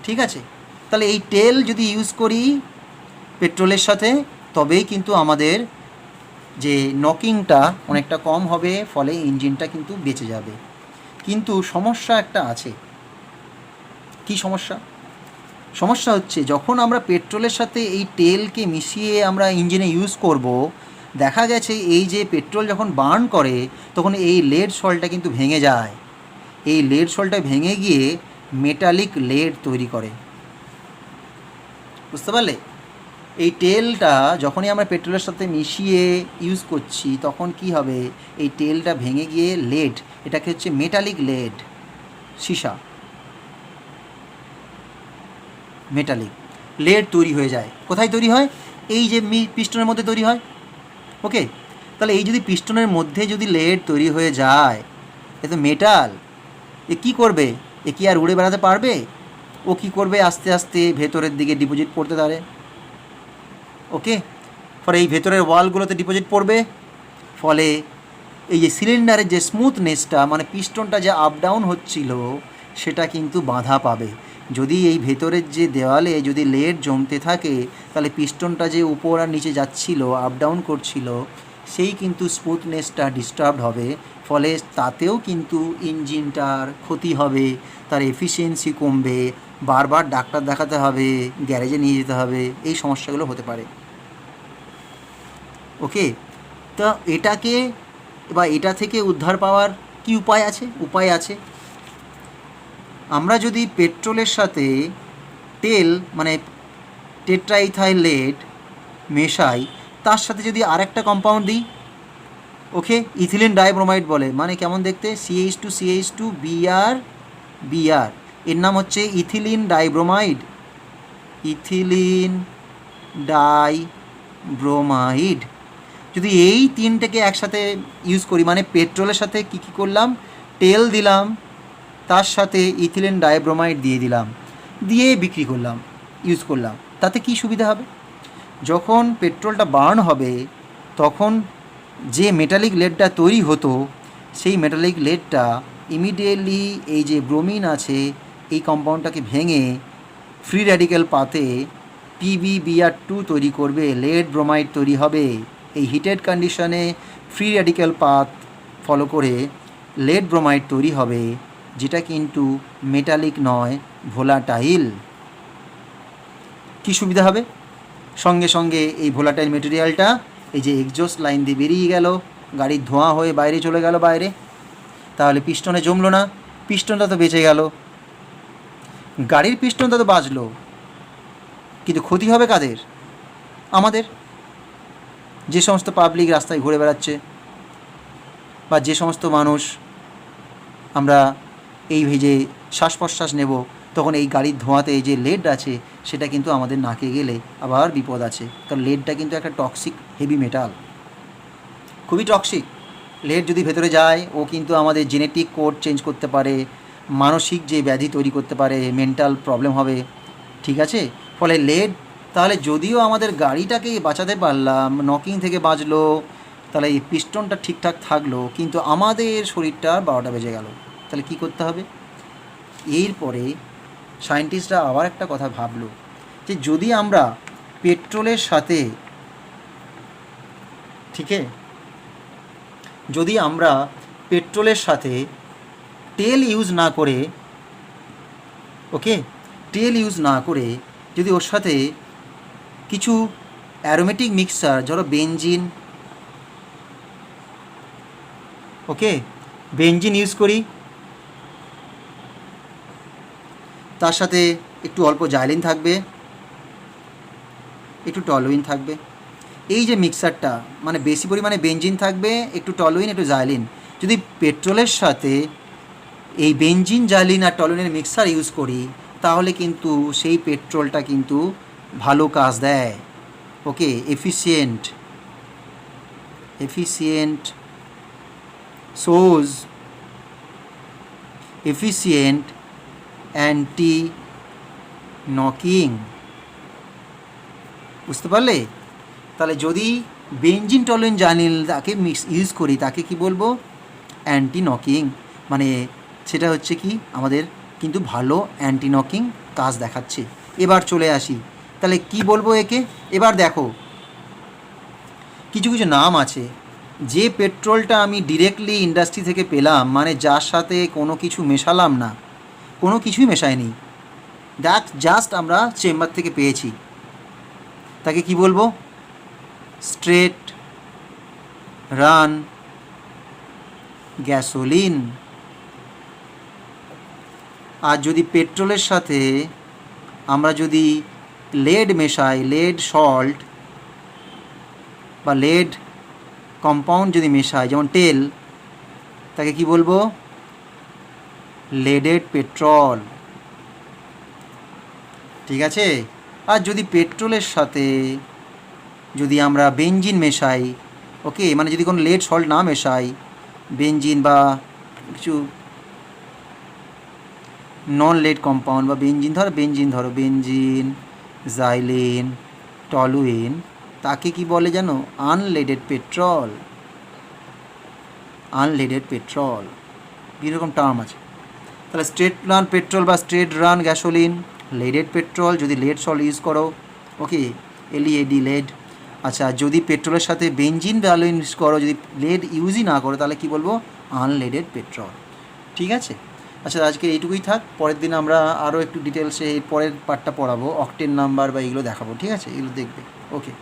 ঠিক আছে, তাহলে এই টেল যদি ইউজ করি পেট্রোলের সাথে তবেই কিন্তু আমাদের যে নকিংটা অনেকটা কম হবে, ফলে ইঞ্জিনটা কিন্তু বেঁচে যাবে। কিন্তু সমস্যা একটা আছে। কি সমস্যা? সমস্যা হচ্ছে যখন আমরা পেট্রোলের সাথে এই তেলকে মিশিয়ে আমরা ইঞ্জিনে ইউজ করব, দেখা গেছে এই যে পেট্রোল যখন বার্ন করে তখন এই লেড সল্টটা কিন্তু ভেঙে যায়। এই লেড সল্টটা ভেঙে গিয়ে মেটালিক লেড তৈরি করে। বুঝতে পারলে? এই তেলটা যখনই আমরা পেট্রোলের সাথে মিশিয়ে ইউজ করছি তখন কি হবে, এই তেলটা ভেঙে গিয়ে লেড, এটাকে হচ্ছে মেটালিক লেড, সীসা, মেটালিক লেড তৈরি হয়ে যায়। কোথায় তৈরি হয়? এই যে পিস্টনের মধ্যে তৈরি হয়। ওকে, তাহলে এই যদি পিস্টনের মধ্যে যদি লেড তৈরি হয়ে যায়, এ তো মেটাল, এ কী করবে? এ কি আর উড়ে বেড়াতে পারবে? ও কি করবে, আস্তে আস্তে ভেতরের দিকে ডিপোজিট পড়তে পারে। ওকে, ফলে এই ভেতরের ওয়ালগুলোতে ডিপোজিট পড়বে, ফলে এই যে সিলিন্ডারের যে স্মুথনেসটা, মানে পিস্টনটা যে আপ ডাউন হচ্ছিল সেটা কিন্তু বাধা পাবে। যদি এই ভেতরের যে দেওয়ালে যদি লেড জমতে থাকে তাহলে পিস্টনটা যে উপর আর নিচে যাচ্ছিল, আপ ডাউন করছিল, সেই কিন্তু স্মুথনেসটা ডিস্টার্বড হবে, ফলে তাতেও কিন্তু ইঞ্জিনটার ক্ষতি হবে, তার এফিসিয়েন্সি কমবে, বারবার ডাক্তার দেখাতে হবে, গ্যারেজে নিয়ে যেতে হবে, এই সমস্যাগুলো হতে পারে। ওকে, তা এটাকে বা এটা থেকে উদ্ধার পাওয়ার কি উপায় আছে? উপায় আছে। আমরা যদি পেট্রোলের সাথে তেল মানে টেট্রাইথাইল লেড মেশাই, তার সাথে যদি আরেকটা কম্পাউন্ড দিই, ওকে, ইথিলিন ডাইব্রোমাইড বলে, মানে কেমন দেখতে, CH2 Br, এর নাম হচ্ছে ইথিলিন ডাইব্রোমাইড, ইথিলিন ডাইব্রোমাইড। যদি এই তিনটেকে একসাথে ইউজ করি, মানে পেট্রোলের সাথে কী কী করলাম, তেল দিলাম, তার সাথে ইথিলিন ডাইব্রোমাইড দিয়ে দিলাম, দিয়ে বিক্রি করলাম, ইউজ করলাম, তাতে কি সুবিধা হবে, যখন পেট্রোলটা বার্ন হবে তখন যে মেটালিক লেডটা তৈরি হতো, সেই মেটালিক লেডটা ইমিডিয়েটলি এই যে ব্রোমিন আছে এই কম্পাউন্ডটাকে ভেঙে ফ্রি র্যাডিক্যাল পাতে PbBr2 তৈরি করবে, লেড ব্রোমাইড তৈরি হবে। এই হিটেড কন্ডিশনে ফ্রি র্যাডিক্যাল পাথ ফলো করে লেড ব্রোমাইড তৈরি হবে, যেটা কিন্তু মেটালিক নয়, ভোলাটাইল। কি সুবিধা হবে, সঙ্গে সঙ্গে এই ভোলাটাইল মেটেরিয়ালটা এই যে এক্সজস্ট লাইন দিয়ে বেরিয়ে গেল, গাড়ির ধোঁয়া হয়ে বাইরে চলে গেল বাইরে, তাহলে পিস্টনে জমলো না, পিস্টনটা তো বেঁচে গেল, গাড়ির পিস্টনটা তো বাঁচলো, কিন্তু ক্ষতি হবে কাদের, আমাদের, যে সমস্ত পাবলিক রাস্তায় ঘুরে বেড়াচ্ছে বা যে সমস্ত মানুষ আমরা এই যে শ্বাস প্রশ্বাস নেব, তখন এই গাড়ির ধোঁয়াতে যে লেড আছে সেটা কিন্তু আমাদের নাকে গেলে আবার বিপদ আছে, কারণ লেডটা কিন্তু একটা টক্সিক হেভি মেটাল, খুবই টক্সিক। লেড যদি ভেতরে যায় ও কিন্তু আমাদের জেনেটিক কোড চেঞ্জ করতে পারে, মানসিক যে ব্যাধি তৈরি করতে পারে, মেন্টাল প্রবলেম হবে, ঠিক আছে। ফলে লেড, তাহলে যদিও আমাদের গাড়িটাকে বাঁচাতে পারলাম, নকিং থেকে বাঁচলো, তাহলে এই পিস্টনটা ঠিকঠাক থাকলো, কিন্তু আমাদের শরীরটা 12টা বেজে গেল, তাহলে কি করতে হবে। এরপরে সায়েন্টিস্টরা আবার একটা কথা ভাবলো, যে যদি আমরা পেট্রোলের সাথে, ঠিক আছে, যদি আমরা পেট্রোলের সাথে তেল ইউজ না করে, ওকে, তেল ইউজ না করে যদি ওর সাথে কিছু অ্যারোমেটিক মিক্সচার, ধরো বেনজিন, ওকে, বেনজিন ইউজ করি, তার সাথে একটু অল্প জাইলিন থাকবে, একটু টলুইন থাকবে, এই যে মিক্সারটা, মানে বেশি পরিমাণে বেনজিন থাকবে, একটু টলুইন, একটু জাইলিন, যদি পেট্রোলের সাথে এই বেনজিন, জাইলিন আর টলুইনের মিক্সার ইউজ করি, তাহলে কিন্তু সেই পেট্রোলটা কিন্তু ভালো কাজ দেয়, ওকে, এফিসিয়েন্ট সোজ এফিসিয়েন্ট অ্যান্টি নকিং, বুঝতে পারলে। তাহলে যদি বেনজিন, টলুইন, জাইলিন তাকে ইউজ করি, তাকে কি বলবো, অ্যান্টি নকিং, মানে সেটা হচ্ছে কি আমাদের কিন্তু ভালো অ্যান্টি নকিং কাজ দেখাচ্ছে। এবার চলে আসি, তাহলে কি বলবো একে, এবার দেখো কিছু কিছু নাম আছে, যে পেট্রোলটা আমি ডিরেক্টলি ইন্ডাস্ট্রি থেকে পেলাম, মানে যার সাথে কোনো কিছু মেশালাম না, কোনো কিছুই মেশায়নি, দ্যাট জাস্ট আমরা চেম্বার থেকে পেয়েছি, তাকে কি বলবো, স্ট্রেট রান গ্যাসোলিন। আর যদি পেট্রোলের সাথে আমরা যদি লেড মেশাই, লেড সল্ট বা লেড কম্পাউন্ড যদি মেশাই, যেমন তেল, তাকে কি বলবো, লেডেড পেট্রোল, ঠিক আছে। আর যদি পেট্রোলের সাথে যদি আমরা বেনজিন মেশাই, ওকে, মানে যদি কোনো লেড সল্ট না মেশাই, বেনজিন বা কিছু নন লেড কম্পাউন্ড বা বেনজিন ধরো বেনজিন, জাইলিন, টলুইন, তাকে কি বলে জানো, আনলেডেড পেট্রোল, আনলেডেড পেট্রোল, এরকম টার্ম আছে। তাহলে স্ট্রেট রান পেট্রোল বা স্ট্রেট রান গ্যাসোলিন, লেডেড পেট্রোল যদি লেড সল্ট ইউজ করো, ওকে, LEAD, লেড। আচ্ছা, যদি পেট্রোলের সাথে বেনজিন ভ্যালু ইউজ করো, যদি লেড ইউজই না করো, তাহলে কি বলবো, আনলেডেড পেট্রোল, ঠিক আছে। আচ্ছা, আজকে এইটুকুই থাক, পরের দিন আমরা আরও একটু ডিটেলসে এই পরের পার্টটা পড়াবো, অক্টেন নাম্বার বা এগুলো দেখাবো, ঠিক আছে, এগুলো দেখবে, ওকে।